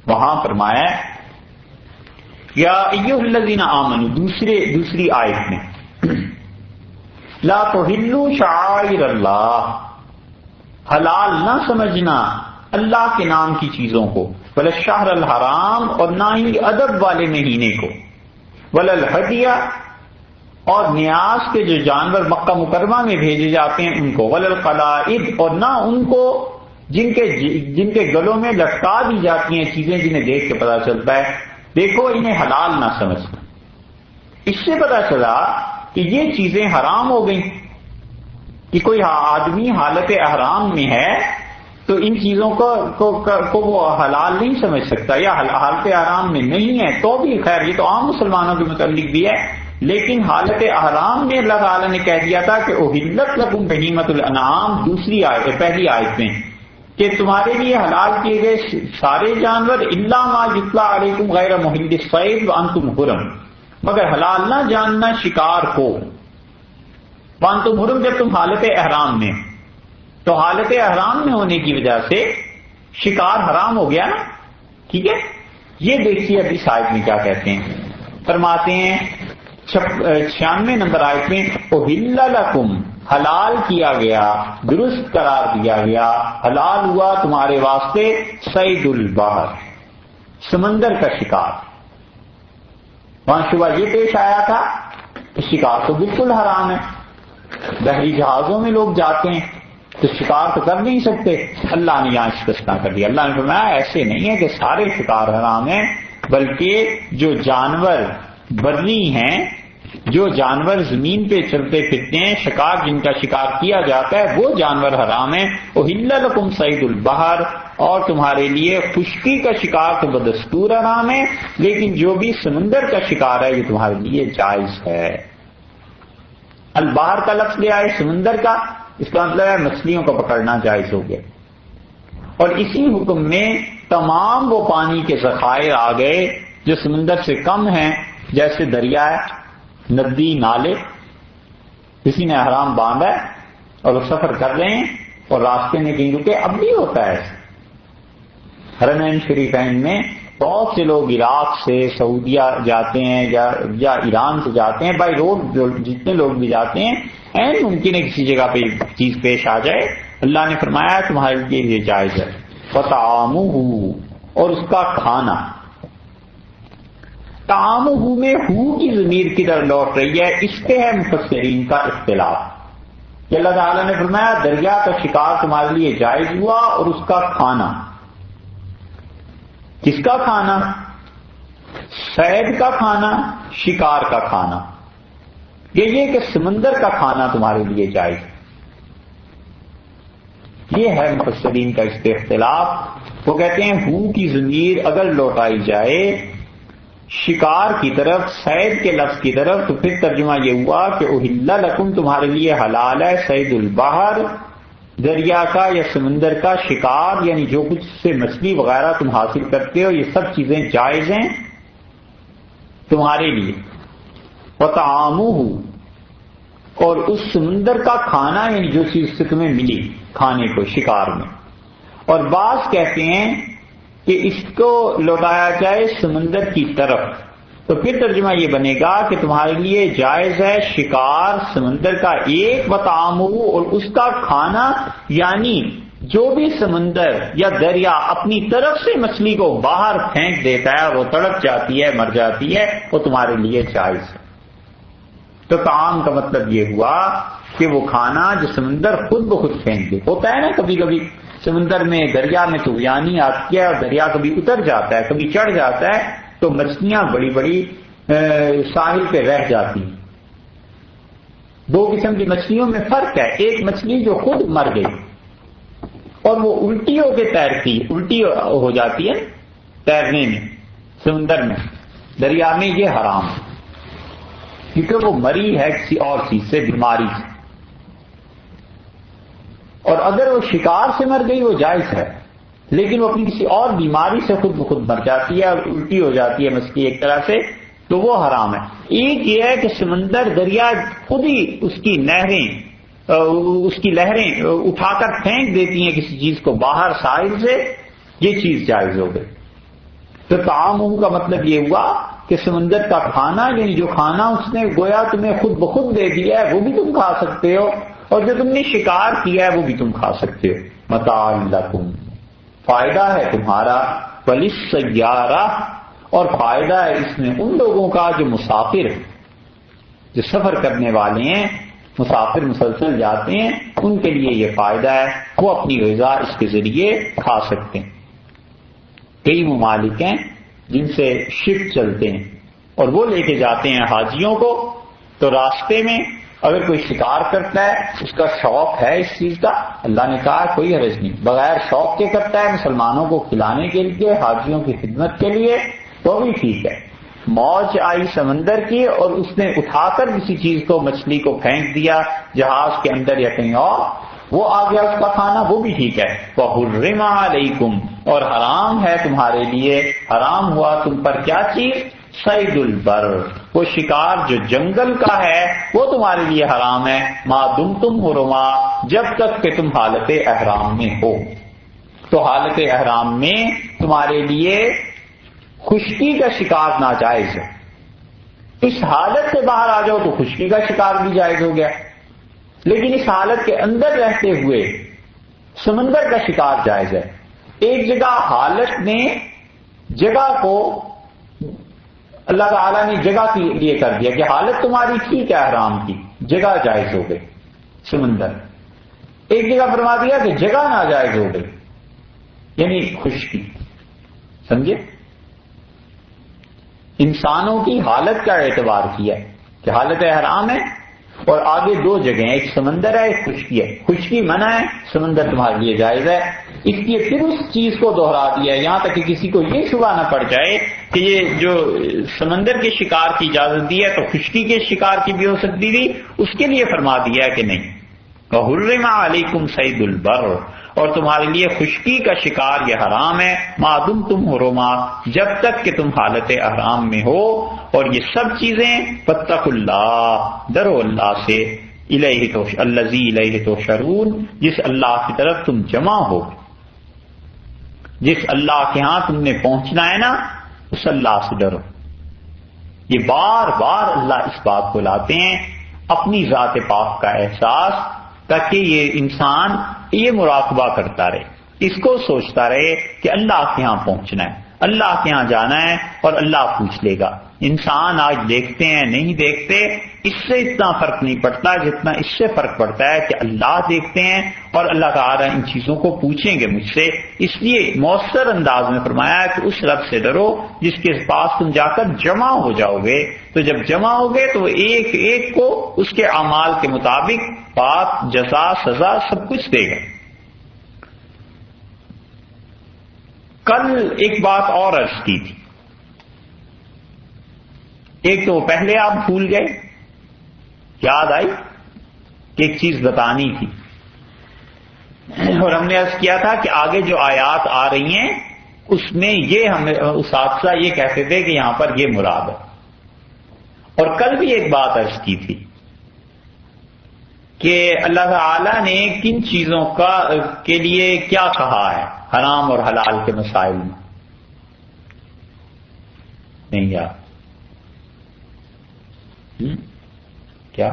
وہاں فرمایا یا ایھا الذین آمنوا، دوسری آیت میں لا تحلوا شعائر اللہ، حلال نہ سمجھنا اللہ کے نام کی چیزوں کو، ولا الشہر الحرام، اور نہ ہی ادب والے مہینے کو، ولا الہدی، اور نیاز کے جو جانور مکہ مکرمہ میں بھیجے جاتے ہیں ان کو، ولا القلائد، اور نہ ان کو جن کے گلوں میں لٹکا دی جاتی ہیں چیزیں جنہیں دیکھ کے پتا چلتا ہے دیکھو انہیں حلال نہ سمجھنا. اس سے پتا چلا کہ یہ چیزیں حرام ہو گئیں کہ کوئی آدمی حالت احرام میں ہے تو ان چیزوں کو وہ حلال نہیں سمجھ سکتا، یا حالت احرام میں نہیں ہے تو بھی خیر یہ تو عام مسلمانوں کے متعلق بھی ہے. لیکن حالت احرام میں اللہ تعالیٰ نے کہہ دیا تھا کہ احلت لکم بہیمۃ الانعام، دوسری آیت پہلی آیت میں، کہ تمہارے لیے حلال کیے گئے سارے جانور الا ما یتلی علیکم غیر محل الصید وانتم حرم، مگر حلال نہ جاننا شکار کو، وانتم حرم، جب تم حالت احرام میں. تو حالت احرام میں ہونے کی وجہ سے شکار حرام ہو گیا نا. ٹھیک ہے، یہ دیکھیے اب اس آیت میں کیا کہتے ہیں. فرماتے ہیں 96 نمبر آیت میں احل لکم، حلال کیا گیا، درست قرار دیا گیا، حلال ہوا تمہارے واسطے صید البحر، سمندر کا شکار. وہاں شبہ یہ پیش آیا تھا کہ شکار تو بالکل حرام ہے، بحری جہازوں میں لوگ جاتے ہیں تو شکار تو کر نہیں سکتے. اللہ نے یہاں استثناء کر دیا. اللہ نے فرمایا ایسے نہیں ہے کہ سارے شکار حرام ہیں، بلکہ جو جانور بری ہیں، جو جانور زمین پہ چلتے پھرتے ہیں، شکار جن کا شکار کیا جاتا ہے وہ جانور حرام ہیں. احل لکم صید البحر، اور تمہارے لیے خشکی کا شکار تو بدستور حرام ہے، لیکن جو بھی سمندر کا شکار ہے یہ تمہارے لیے جائز ہے. البحر کا لفظ لیا ہے سمندر کا، اس کا مطلب ہے مچھلیوں کا پکڑنا جائز ہو گیا. اور اسی حکم میں تمام وہ پانی کے ذخائر آ گئے جو سمندر سے کم ہیں، جیسے دریا ہے، ندی، نالے. کسی نے احرام باندھا ہے اور وہ سفر کر رہے ہیں اور راستے میں کہیں رکے. اب بھی ہوتا ہے. حرمین شریفین میں بہت سے لوگ عراق سے سعودیہ جاتے ہیں یا ایران سے جاتے ہیں، بائی روڈ جتنے لوگ بھی جاتے ہیں، این ممکن ہے کسی جگہ پہ چیز پیش آ جائے. اللہ نے فرمایا تمہارے لیے یہ جائز ہے. وطعامہ، اور اس کا کھانا. طعامہ میں ہو کی ضمیر کدھر لوٹ رہی ہے، اس پہ ہے مفسرین کا اختلاف. کہ اللہ تعالیٰ نے فرمایا دریا کا شکار تمہارے لیے جائز ہوا اور اس کا کھانا. کس کا کھانا؟ صید کا کھانا، شکار کا کھانا. یہ کہ سمندر کا کھانا تمہارے لیے جائز. یہ ہے مفسرین کا اس پہ اختلاف. وہ کہتے ہیں ہو کی ضمیر اگر لوٹائی جائے شکار کی طرف، صید کے لفظ کی طرف، تو پھر ترجمہ یہ ہوا کہ احل لکم، تمہارے لیے حلال ہے صید البحر، دریا کا یا سمندر کا شکار، یعنی جو کچھ سے مچھلی وغیرہ تم حاصل کرتے ہو، یہ سب چیزیں جائز ہیں تمہارے لیے. وطعامہ، اور اس سمندر کا کھانا، یعنی جو چیز سے تمہیں ملی کھانے کو شکار میں. اور بعض کہتے ہیں کہ اس کو لوٹایا جائے سمندر کی طرف، تو پھر ترجمہ یہ بنے گا کہ تمہارے لیے جائز ہے شکار سمندر کا ایک، وطعامہ، اور اس کا کھانا، یعنی جو بھی سمندر یا دریا اپنی طرف سے مچھلی کو باہر پھینک دیتا ہے، وہ تڑپ جاتی ہے، مر جاتی ہے، وہ تمہارے لیے جائز ہے. تو طعام کا مطلب یہ ہوا کہ وہ کھانا جو سمندر خود بخود پھینک دے. ہوتا ہے نا کبھی کبھی سمندر میں، دریا میں طغیانی آتی ہے اور دریا کبھی اتر جاتا ہے، کبھی چڑھ جاتا ہے، تو مچھلیاں بڑی بڑی ساحل پہ رہ جاتی ہیں. دو قسم کی مچھلیوں میں فرق ہے. ایک مچھلی جو خود مر گئی اور وہ الٹی ہو کے تیرتی، الٹی ہو جاتی ہے تیرنے میں سمندر میں، دریا میں، یہ حرام ہے کیونکہ وہ مری ہے کسی اور چیز سے، بیماری سے. اور اگر وہ شکار سے مر گئی وہ جائز ہے، لیکن وہ اپنی کسی اور بیماری سے خود بخود مر جاتی ہے اور الٹی ہو جاتی ہے مچھلی ایک طرح سے، تو وہ حرام ہے. ایک یہ ہے کہ سمندر، دریا خود ہی اس کی لہریں اٹھا کر پھینک دیتی ہیں کسی چیز کو باہر ساحل سے، یہ چیز جائز ہو گئی. تو طعام کا مطلب یہ ہوا کہ سمندر کا کھانا، یعنی جو کھانا اس نے گویا تمہیں خود بخود دے دیا ہے وہ بھی تم کھا سکتے ہو، اور جو تم نے شکار کیا ہے وہ بھی تم کھا سکتے ہو. متاع لکم، فائدہ ہے تمہارا. وللسیارہ، اور فائدہ ہے اس میں ان لوگوں کا جو مسافر، جو سفر کرنے والے ہیں، مسافر مسلسل جاتے ہیں، ان کے لیے یہ فائدہ ہے، وہ اپنی غذا اس کے ذریعے کھا سکتے ہیں. کئی ممالک ہیں جن سے شپ چلتے ہیں اور وہ لے کے جاتے ہیں حاجیوں کو، تو راستے میں اگر کوئی شکار کرتا ہے، اس کا شوق ہے اس چیز کا، اللہ نے کہا کوئی حرج نہیں، بغیر شوق کے کرتا ہے مسلمانوں کو کھلانے کے لیے، حاجیوں کی خدمت کے لیے، تو بھی ٹھیک ہے. موج آئی سمندر کی اور اس نے اٹھا کر کسی چیز کو، مچھلی کو پھینک دیا جہاز کے اندر یا کہیں اور، وہ آ گیا اس کا کھانا، وہ بھی ٹھیک ہے. وَحُرِّمَ عَلَيْكُمْ، اور حرام ہے تمہارے لیے، حرام ہوا تم پر کیا چیز؟ صید البر، وہ شکار جو جنگل کا ہے وہ تمہارے لیے حرام ہے. ما دمتم حرما، جب تک کہ تم حالت احرام میں ہو. تو حالت احرام میں تمہارے لیے خشکی کا شکار ناجائز ہے. اس حالت سے باہر آ جاؤ تو خشکی کا شکار بھی جائز ہو گیا، لیکن اس حالت کے اندر رہتے ہوئے سمندر کا شکار جائز ہے. ایک جگہ حالت نے جگہ کو اللہ تعالیٰ نے جگہ کے لیے کر دیا کہ حالت تمہاری ٹھیک ہے احرام کی، جگہ جائز ہو گئی سمندر. ایک جگہ فرما دیا کہ جگہ ناجائز ہو گئی، یعنی خشکی. سمجھے؟ انسانوں کی حالت کا اعتبار کیا کہ حالت احرام ہے، اور آگے دو جگہیں، ایک سمندر ہے ایک خشکی ہے. خشکی منع ہے، سمندر تمہارے لیے جائز ہے. اس لیے پھر اس چیز کو دوہرا دیا یہاں تک کہ کسی کو یہ شبہ نہ پڑ جائے کہ یہ جو سمندر کے شکار کی اجازت دی ہے تو خشکی کے شکار کی بھی ہو سکتی تھی، اس کے لیے فرما دیا کہ نہیں. وَحُرِّمَ عَلَيْكُمْ صَيْدُ الْبَرِّ، اور تمہارے لیے خشکی کا شکار یہ حرام ہے. ما دمتم حرما، جب تک کہ تم حالت احرام میں ہو. اور یہ سب چیزیں فاتقوا اللہ، ڈرو اللہ سے. الذی الیہ تحشرون، جس اللہ کی طرف تم جمع ہو، جس اللہ کے ہاں تم نے پہنچنا ہے نا، اس اللہ سے ڈرو۔ یہ بار بار اللہ اس بات کو لاتے ہیں، اپنی ذات پاک کا احساس، تاکہ یہ انسان یہ مراقبہ کرتا رہے، اس کو سوچتا رہے کہ اللہ کے ہاں پہنچنا ہے، اللہ کے ہاں جانا ہے، اور اللہ پوچھ لے گا۔ انسان آج دیکھتے ہیں نہیں دیکھتے، اس سے اتنا فرق نہیں پڑتا جتنا اس سے فرق پڑتا ہے کہ اللہ دیکھتے ہیں اور اللہ تعالیٰ ان چیزوں کو پوچھیں گے مجھ سے۔ اس لیے مؤثر انداز میں فرمایا کہ اس رب سے ڈرو جس کے پاس تم جا کر جمع ہو جاؤ گے، تو جب جمع ہوگے تو ایک ایک کو اس کے اعمال کے مطابق پاک، جزا، سزا سب کچھ دے گا۔ کل ایک بات اور عرض کی تھی، ایک تو پہلے آپ بھول گئے، یاد آئی کہ ایک چیز بتانی تھی، اور ہم نے عرض کیا تھا کہ آگے جو آیات آ رہی ہیں اس میں یہ ہمیں اساتذہ یہ کہتے تھے کہ یہاں پر یہ مراد ہے۔ اور کل بھی ایک بات عرض کی تھی کہ اللہ تعالی نے کن چیزوں کے لیے کیا کہا ہے حرام اور حلال کے مسائل میں، نہیں یار کیا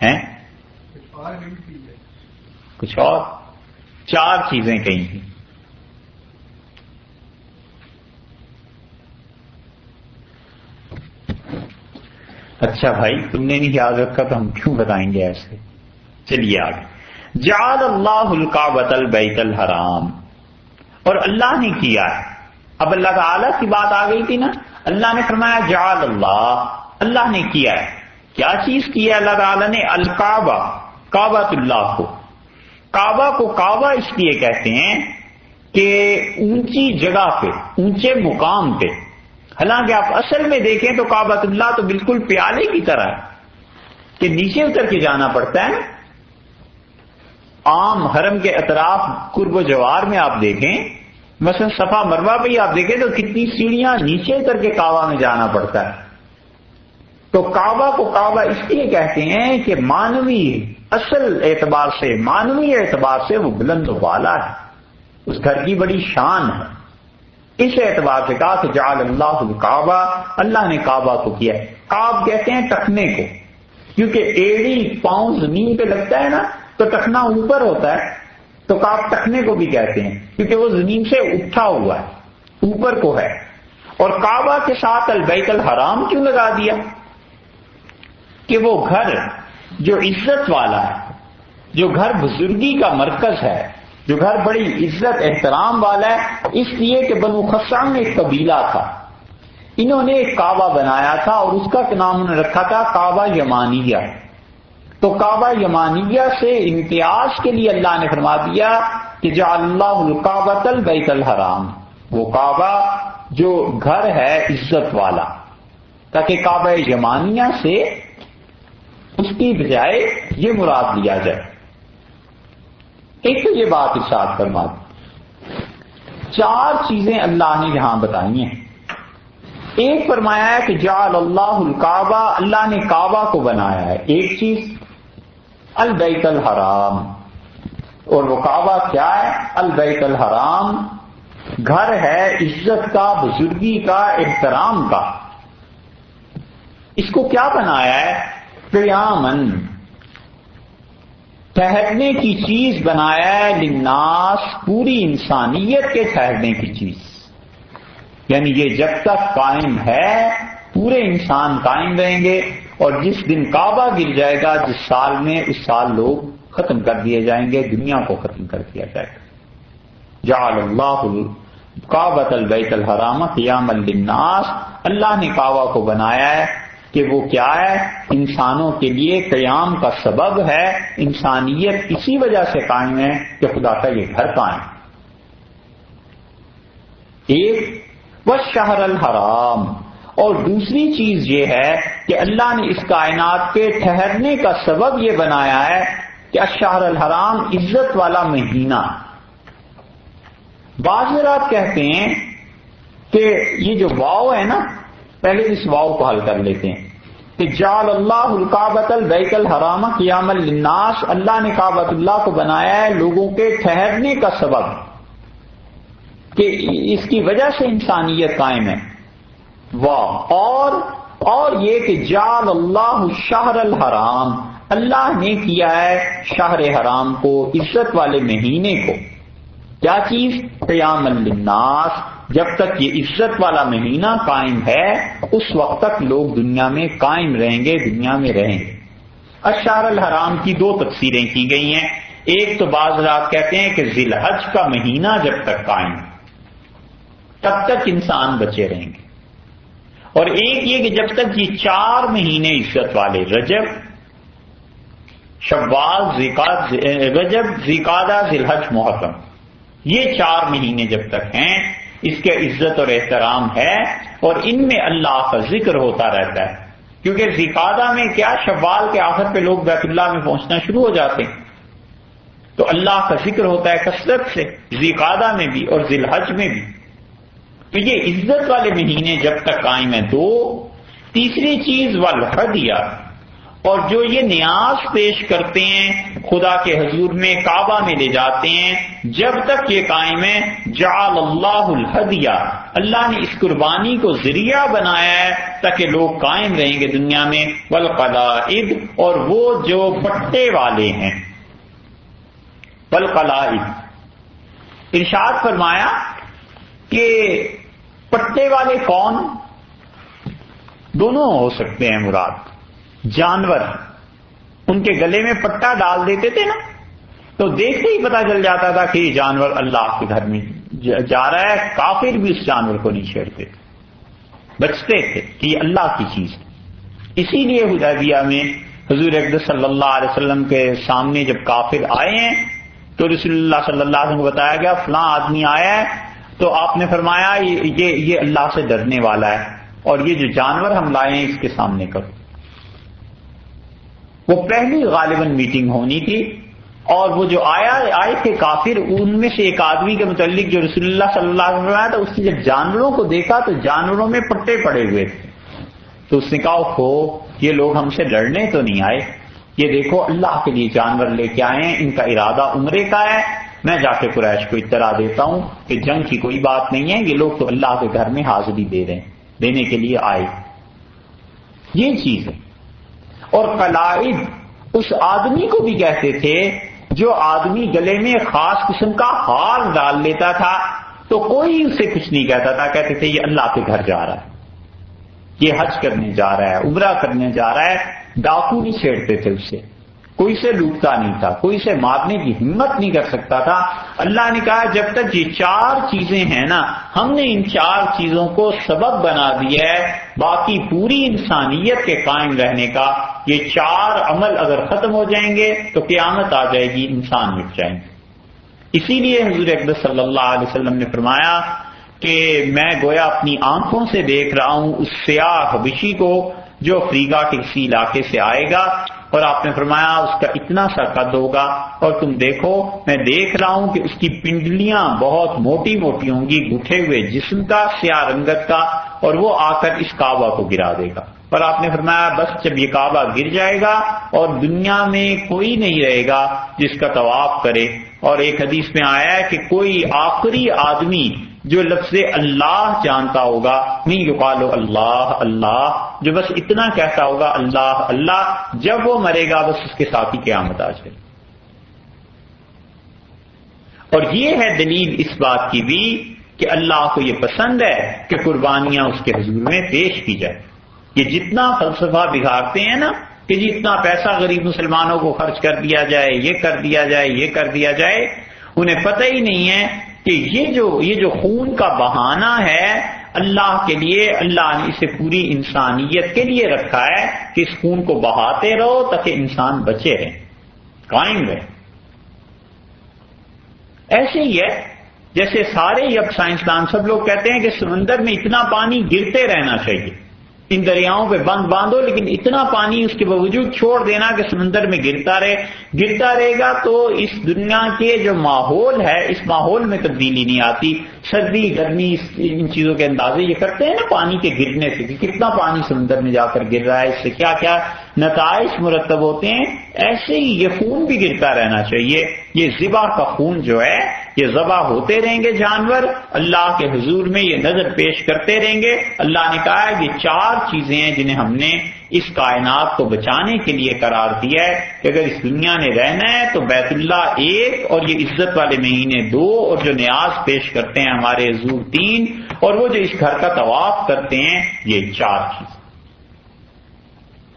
ہیں؟ کچھ اور 4 چیزیں کہی تھیں۔ اچھا بھائی تم نے نہیں یاد رکھا تو ہم کیوں بتائیں گے ایسے؟ چلیے آگے۔ جعل اللہ الکعبۃ البیت الحرام، اور اللہ نے کیا ہے، اب اللہ تعالی کی بات آ گئی تھی نا، اللہ نے فرمایا جعل اللہ نے کیا ہے، کیا چیز کی ہے اللہ تعالی نے؟ الکعبہ، کعبۃ اللہ کو، کعبہ کو کعبہ اس لیے کہتے ہیں کہ اونچی جگہ پہ، اونچے مقام پہ، حالانکہ آپ اصل میں دیکھیں تو کعبۃ اللہ تو بالکل پیالے کی طرح ہے کہ نیچے اتر کے جانا پڑتا ہے۔ عام حرم کے اطراف قرب و جوار میں آپ دیکھیں، مثلا صفا مروہ پہ ہی آپ دیکھیں تو کتنی سیڑھیاں نیچے اتر کے کعبہ میں جانا پڑتا ہے۔ تو کعبہ کو کعبہ اس لیے کہتے ہیں کہ مانوی اصل اعتبار سے، مانوی اعتبار سے وہ بلند و بالا ہے، اس گھر کی بڑی شان ہے، اس اعتبار سے کہا کہ جعل اللہ الکعبہ، اللہ نے کعبہ کو کیا ہے۔ کعب کہتے ہیں ٹخنے کو، کیونکہ ایڑی پاؤں زمین پہ لگتا ہے نا تو ٹخنا اوپر ہوتا ہے، تو کعب ٹخنے کو بھی کہتے ہیں کیونکہ وہ زمین سے اٹھا ہوا ہے، اوپر کو ہے۔ اور کعبہ کے ساتھ البیت الحرام کیوں لگا دیا؟ کہ وہ گھر جو عزت والا ہے، جو گھر بزرگی کا مرکز ہے، جو گھر بڑی عزت احترام والا ہے، اس لیے کہ بنو خثعم میں ایک قبیلہ تھا، انہوں نے ایک کعبہ بنایا تھا اور اس کا نام انہوں نے رکھا تھا کعبہ یمانیہ۔ تو کعبہ یمانیہ سے امتیاز کے لیے اللہ نے فرما دیا کہ جعل اللہ الکعبۃ البیت الحرام، وہ کعبہ جو گھر ہے عزت والا، تاکہ کعبہ یمانیہ سے اس کی بجائے یہ مراد لیا جائے۔ ایک تو یہ بات ارشاد فرما دی، 4 چیزیں اللہ نے یہاں بتائی ہیں۔ ایک فرمایا ہے کہ جعل اللہ الکعبہ، اللہ نے کعبہ کو بنایا ہے، ایک چیز البیت الحرام، اور وہ کعبہ کیا ہے؟ البیت الحرام، گھر ہے عزت کا، بزرگی کا، احترام کا۔ اس کو کیا بنایا ہے؟ قیامن، ٹھہرنے کی چیز بنایا ہے، للناس، پوری انسانیت کے ٹھہرنے کی چیز، یعنی یہ جب تک قائم ہے پورے انسان قائم رہیں گے، اور جس دن کعبہ گر جائے گا جس سال میں، اس سال لوگ ختم کر دیے جائیں گے، دنیا کو ختم کر دیا جائے گا۔ جعل اللہ الکعبۃ البیت الحرام قیاما للناس، اللہ نے کعبہ کو بنایا ہے کہ وہ کیا ہے؟ انسانوں کے لیے قیام کا سبب ہے، انسانیت اسی وجہ سے قائم ہے کہ خدا کا یہ گھر قائم۔ ایک والشہر الحرام، اور دوسری چیز یہ ہے کہ اللہ نے اس کائنات کے ٹھہرنے کا سبب یہ بنایا ہے کہ الشہر الحرام عزت والا مہینہ۔ بعض حضرات کہتے ہیں کہ یہ جو واو ہے نا، پہلے اس واو کو حل کر لیتے ہیں، کہ جعل اللہ الکعبۃ البیت الحرام قیاما للناس، اللہ نے کعبۃ اللہ کو بنایا ہے لوگوں کے ٹھہرنے کا سبب، کہ اس کی وجہ سے انسانیت قائم ہے۔ واہ! اور یہ کہ جعل اللہ الشہر الحرام، اللہ نے کیا ہے شہر حرام کو، عزت والے مہینے کو، کیا چیز؟ قیاما للناس، جب تک یہ عزت والا مہینہ قائم ہے اس وقت تک لوگ دنیا میں قائم رہیں گے، دنیا میں رہیں گے۔ الشہر الحرام کی دو تفسیریں کی گئی ہیں، ایک تو بعض رات کہتے ہیں کہ ذی الحج کا مہینہ جب تک قائم تب تک انسان بچے رہیں گے، اور ایک یہ کہ جب تک یہ 4 مہینے عزت والے، رجب، شوال، رجب، ذوالقعدہ، ذی الحج، محرم، یہ 4 مہینے جب تک ہیں اس کے عزت اور احترام ہے، اور ان میں اللہ کا ذکر ہوتا رہتا ہے، کیونکہ ذوالقعدہ میں کیا، شوال کے آخر پہ لوگ بیت اللہ میں پہنچنا شروع ہو جاتے ہیں، تو اللہ کا ذکر ہوتا ہے کثرت سے ذوالقعدہ میں بھی اور ذی الحج میں بھی۔ تو یہ عزت والے مہینے جب تک قائم ہیں دو۔ تیسری چیز والہدیہ، اور جو یہ نیاز پیش کرتے ہیں خدا کے حضور میں، کعبہ میں لے جاتے ہیں، جب تک یہ قائم ہے جعل اللہ الہدیہ، اللہ نے اس قربانی کو ذریعہ بنایا ہے تاکہ لوگ قائم رہیں گے دنیا میں، والقلائد، اور وہ جو پٹے والے ہیں، والقلائد، ارشاد فرمایا کہ پٹے والے کون؟ دونوں ہو سکتے ہیں مراد، جانور، ان کے گلے میں پٹا ڈال دیتے تھے نا، تو دیکھتے ہی پتہ چل جاتا تھا کہ یہ جانور اللہ کے گھر میں جا رہا ہے، کافر بھی اس جانور کو نہیں چھیڑتے تھے، بچتے تھے کہ یہ اللہ کی چیز ہے۔ اسی لیے حدیبیہ میں حضور اقدس صلی اللہ علیہ وسلم کے سامنے جب کافر آئے ہیں تو رسول اللہ صلی اللہ علیہ وسلم کو بتایا گیا فلاں آدمی آیا ہے، تو آپ نے فرمایا یہ اللہ سے ڈرنے والا ہے، اور یہ جو جانور ہم لائے ہیں اس کے سامنے کرو۔ وہ پہلی غالباً میٹنگ ہونی تھی، اور وہ جو آئے تھے کافر، ان میں سے ایک آدمی کے متعلق جو رسول اللہ صلی اللہ علیہ وسلم آیا تھا، اس نے جب جانوروں کو دیکھا تو جانوروں میں پٹے پڑے ہوئے تھے، تو اس نے کہا ہو یہ لوگ ہم سے لڑنے تو نہیں آئے، یہ دیکھو اللہ کے لیے جانور لے کے آئے ہیں، ان کا ارادہ عمرے کا ہے، میں جا کے قریش کو اطلاع دیتا ہوں کہ جنگ کی کوئی بات نہیں ہے، یہ لوگ تو اللہ کے گھر میں حاضری دینے کے لیے آئے۔ یہ چیز ہے۔ اور قلائد اس آدمی کو بھی کہتے تھے جو آدمی گلے میں خاص قسم کا ہار ڈال لیتا تھا تو کوئی اسے کچھ نہیں کہتا تھا، کہتے تھے یہ اللہ کے گھر جا رہا ہے، یہ حج کرنے جا رہا ہے، عمرہ کرنے جا رہا ہے۔ ڈاکو نہیں چھیڑتے تھے اس سے، کوئی سے لوٹتا نہیں تھا، کوئی سے مارنے کی ہمت نہیں کر سکتا تھا۔ اللہ نے کہا جب تک یہ 4 چیزیں ہیں نا، ہم نے ان 4 چیزوں کو سبب بنا دیا ہے، باقی پوری انسانیت کے قائم رہنے کا۔ یہ 4 عمل اگر ختم ہو جائیں گے تو قیامت آ جائے گی، انسان مٹ جائیں گے۔ اسی لیے حضور اقدس صلی اللہ علیہ وسلم نے فرمایا کہ میں گویا اپنی آنکھوں سے دیکھ رہا ہوں اس سیاہ حبشی کو جو افریقہ کے کسی علاقے سے آئے گا، اور آپ نے فرمایا اس کا اتنا سا قد ہوگا، اور تم دیکھو میں دیکھ رہا ہوں کہ اس کی پنڈلیاں بہت موٹی موٹی ہوں گی، گٹھے ہوئے جسم کا، سیاہ رنگت کا، اور وہ آ کر اس کعبہ کو گرا دے گا۔ اور آپ نے فرمایا بس جب یہ کعبہ گر جائے گا اور دنیا میں کوئی نہیں رہے گا جس کا طواف کرے، اور ایک حدیث میں آیا ہے کہ کوئی آخری آدمی جو لفظ اللہ جانتا ہوگا، نہیں یقالو اللہ اللہ، جو بس اتنا کہتا ہوگا اللہ اللہ، جب وہ مرے گا بس اس کے ساتھ ہی قیامت آ جائے۔ اور یہ ہے دلیل اس بات کی بھی کہ اللہ کو یہ پسند ہے کہ قربانیاں اس کے حضور میں پیش کی جائے۔ یہ جتنا فلسفہ بگاڑتے ہیں نا کہ جتنا پیسہ غریب مسلمانوں کو خرچ کر دیا جائے، یہ کر دیا جائے، یہ کر دیا جائے، انہیں پتہ ہی نہیں ہے کہ یہ جو خون کا بہانہ ہے اللہ کے لیے، اللہ نے اسے پوری انسانیت کے لیے رکھا ہے کہ اس خون کو بہاتے رہو تاکہ انسان بچے رہے، قائم رہے۔ ایسے ہی ہے جیسے سارے اب سائنسدان سب لوگ کہتے ہیں کہ سمندر میں اتنا پانی گرتے رہنا چاہیے، ان دریاؤں پہ بند باندھو، لیکن اتنا پانی اس کے باوجود چھوڑ دینا کہ سمندر میں گرتا رہے گا تو اس دنیا کے جو ماحول ہے اس ماحول میں تبدیلی نہیں آتی. سردی گرمی ان چیزوں کے اندازے یہ کرتے ہیں نا پانی کے گرنے سے، کہ کتنا پانی سمندر میں جا کر گر رہا ہے، اس سے کیا کیا نتائج مرتب ہوتے ہیں. ایسے ہی یہ خون بھی گرتا رہنا چاہیے. یہ ذبح کا خون جو ہے یہ ذبح ہوتے رہیں گے جانور، اللہ کے حضور میں یہ نظر پیش کرتے رہیں گے. اللہ نے کہا ہے یہ 4 چیزیں ہیں جنہیں ہم نے اس کائنات کو بچانے کے لیے قرار دیا ہے کہ اگر اس دنیا نے رہنا ہے تو بیت اللہ 1 اور یہ عزت والے مہینے 2 اور جو نیاز پیش کرتے ہیں ہمارے حضور 3 اور وہ جو اس گھر کا طواف کرتے ہیں یہ 4 چیزیں.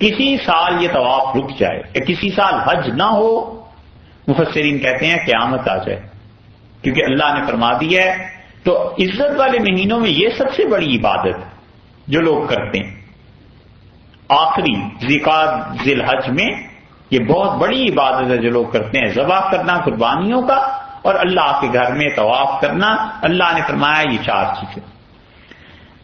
کسی سال یہ طواف رک جائے یا کسی سال حج نہ ہو، مفسرین کہتے ہیں قیامت آ جائے، کیونکہ اللہ نے فرما دیا ہے. تو عزت والے مہینوں میں یہ سب سے بڑی عبادت جو لوگ کرتے ہیں آخری ذی الحج میں، یہ بہت بڑی عبادت ہے جو لوگ کرتے ہیں، ذبح کرنا قربانیوں کا اور اللہ کے گھر میں طواف کرنا. اللہ نے فرمایا یہ 4 چیزیں.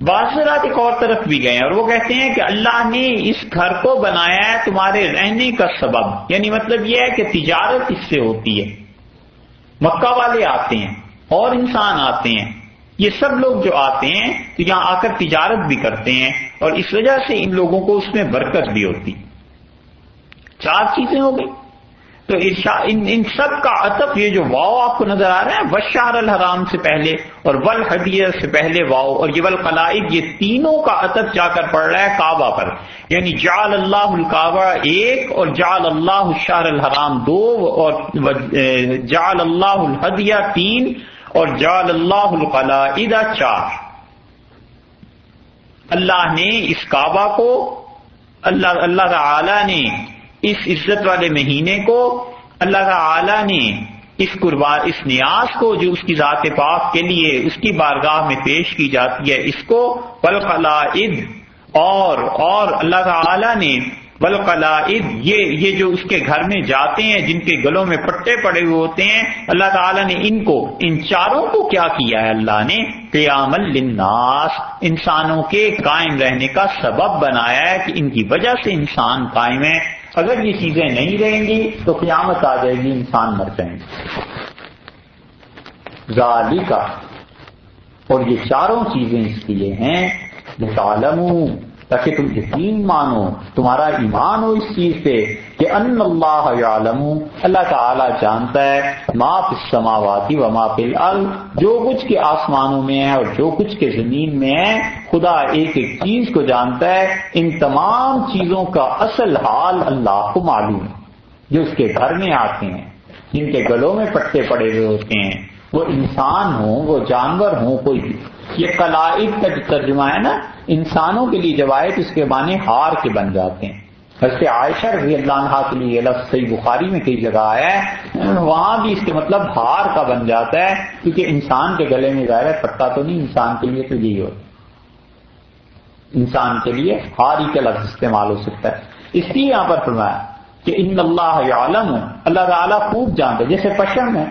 بعض حضرات ایک اور طرف بھی گئے ہیں اور وہ کہتے ہیں کہ اللہ نے اس گھر کو بنایا ہے تمہارے رہنے کا سبب، یعنی مطلب یہ ہے کہ تجارت اس سے ہوتی ہے. مکہ والے آتے ہیں اور انسان آتے ہیں، یہ سب لوگ جو آتے ہیں تو یہاں آ کر تجارت بھی کرتے ہیں اور اس وجہ سے ان لوگوں کو اس میں برکت بھی ہوتی. 4 چیزیں ہو گئی. تو ان سب کا عطف یہ جو واو آپ کو نظر آ رہا ہے والشہر الحرام سے پہلے اور والہدی سے پہلے واو اور یہ والقلائد، یہ تینوں کا عطف جا کر پڑ رہا ہے کعبہ پر. یعنی جعل اللہ الکعبہ 1 اور جعل اللہ الشہر الحرام 2 اور جعل اللہ الہدی 3 اور جعل اللہ القلائد 4. اللہ نے اس کعبہ کو اللہ تعالی نے اس عزت والے مہینے کو، اللہ تعالی نے اس نیاز کو جو اس کی ذات پاک کے لیے اس کی بارگاہ میں پیش کی جاتی ہے اس کو والقلائد اور اللہ تعالی نے والقلائد یہ جو اس کے گھر میں جاتے ہیں جن کے گلوں میں پٹے پڑے ہوئے ہوتے ہیں، اللہ تعالیٰ نے ان چاروں کو کیا کیا ہے؟ اللہ نے قیام للناس، انسانوں کے قائم رہنے کا سبب بنایا ہے کہ ان کی وجہ سے انسان قائم ہے. اگر یہ چیزیں نہیں رہیں گی تو قیامت آ جائے گی، انسان مر جائیں گے. ذالک، اور یہ 4 چیزیں اس لیے ہیں لتعلموا، تاکہ تم یقین مانو، تمہارا ایمان ہو اس چیز پہ کہ ان اللہ یعلم، اللہ تعالی جانتا ہے ما فی السماوات و ما فی الارض، جو کچھ کے آسمانوں میں ہے اور جو کچھ کے زمین میں ہے. خدا ایک ایک چیز کو جانتا ہے. ان تمام چیزوں کا اصل حال اللہ کو معلوم ہے. جو اس کے گھر میں آتے ہیں، جن کے گلوں میں پٹے پڑے ہوئے ہوتے ہیں، وہ انسان ہوں، وہ جانور ہوں، کوئی بھی. یہ قلائد کا جو ترجمہ ہے نا، انسانوں کے لیے جوائد اس کے معنی ہار کے بن جاتے ہیں. حضرت عائشہ رضی اللہ عنہا کے لیے لفظ صحیح بخاری میں کئی جگہ آیا ہے، وہاں بھی اس کے مطلب ہار کا بن جاتا ہے، کیونکہ انسان کے گلے میں ظاہر ہے پٹا تو نہیں، انسان کے لیے تو یہی ہوتا ہے. انسان کے لیے ہار ہی کا لفظ استعمال ہو سکتا ہے. اس لیے یہاں پر فرمایا کہ ان اللہ یعلم، اللہ تعالیٰ خوب جانتا ہے. جیسے پشم ہے،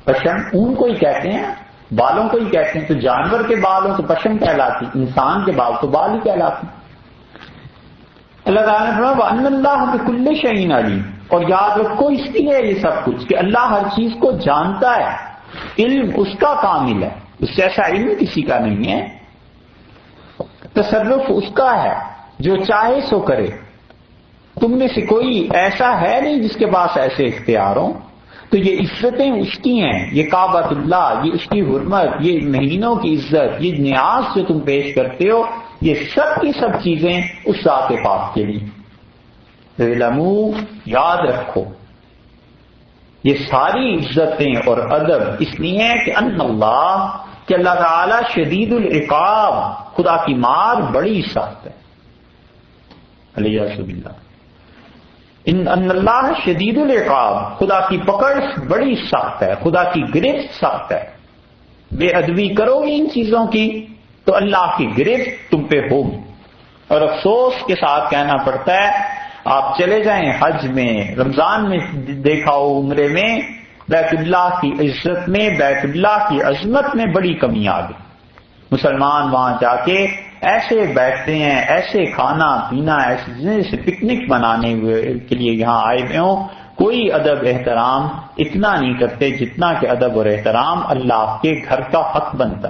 پشم اون کو ہی کہتے ہیں، بالوں کو ہی کہتے ہیں. تو جانور کے بالوں تو پشم کہلاتی، انسان کے بال تو بال ہی کہلاتے. اللہ تعالیٰ نے فرمایا وَأَنَّ اللَّهَ بِكُلِّ شَيْءٍ عَلِيمٌ، اور یاد رکھو اس لیے یہ سب کچھ کہ اللہ ہر چیز کو جانتا ہے. علم اس کا کامل ہے، اس سے ایسا علم کسی کا نہیں ہے. تصرف اس کا ہے، جو چاہے سو کرے. تم میں سے کوئی ایسا ہے نہیں جس کے پاس ایسے اختیار ہوں. تو یہ عزتیں اس کی ہیں، یہ کعبۃ اللہ، یہ اس کی حرمت، یہ مہینوں کی عزت، یہ نیاز جو تم پیش کرتے ہو، یہ سب کی سب چیزیں اس ذات پاک کے لیے. علموا، یاد رکھو، یہ ساری عزتیں اور ادب اس لیے ہے کہ ان اللہ، کہ اللہ تعالی شدید العقاب، خدا کی مار بڑی سخت ہے. علیہ باللہ، ان اللہ شدید العقاب، خدا کی پکڑ بڑی سخت ہے، خدا کی گرفت سخت ہے. بے ادبی کرو گے ان چیزوں کی تو اللہ کی گرفت تم پہ ہوگی. اور افسوس کے ساتھ کہنا پڑتا ہے، آپ چلے جائیں حج میں، رمضان میں دیکھا ہو، عمرے میں، بیت اللہ کی عزت میں، بیت اللہ کی عظمت میں بڑی کمی آ گئی. مسلمان وہاں جا کے ایسے بیٹھتے ہیں، ایسے کھانا پینا، ایسے جیسے پکنک منانے کے لیے یہاں آئے ہوئے ہوں، کوئی ادب احترام اتنا نہیں کرتے جتنا کہ ادب اور احترام اللہ کے گھر کا حق بنتا۔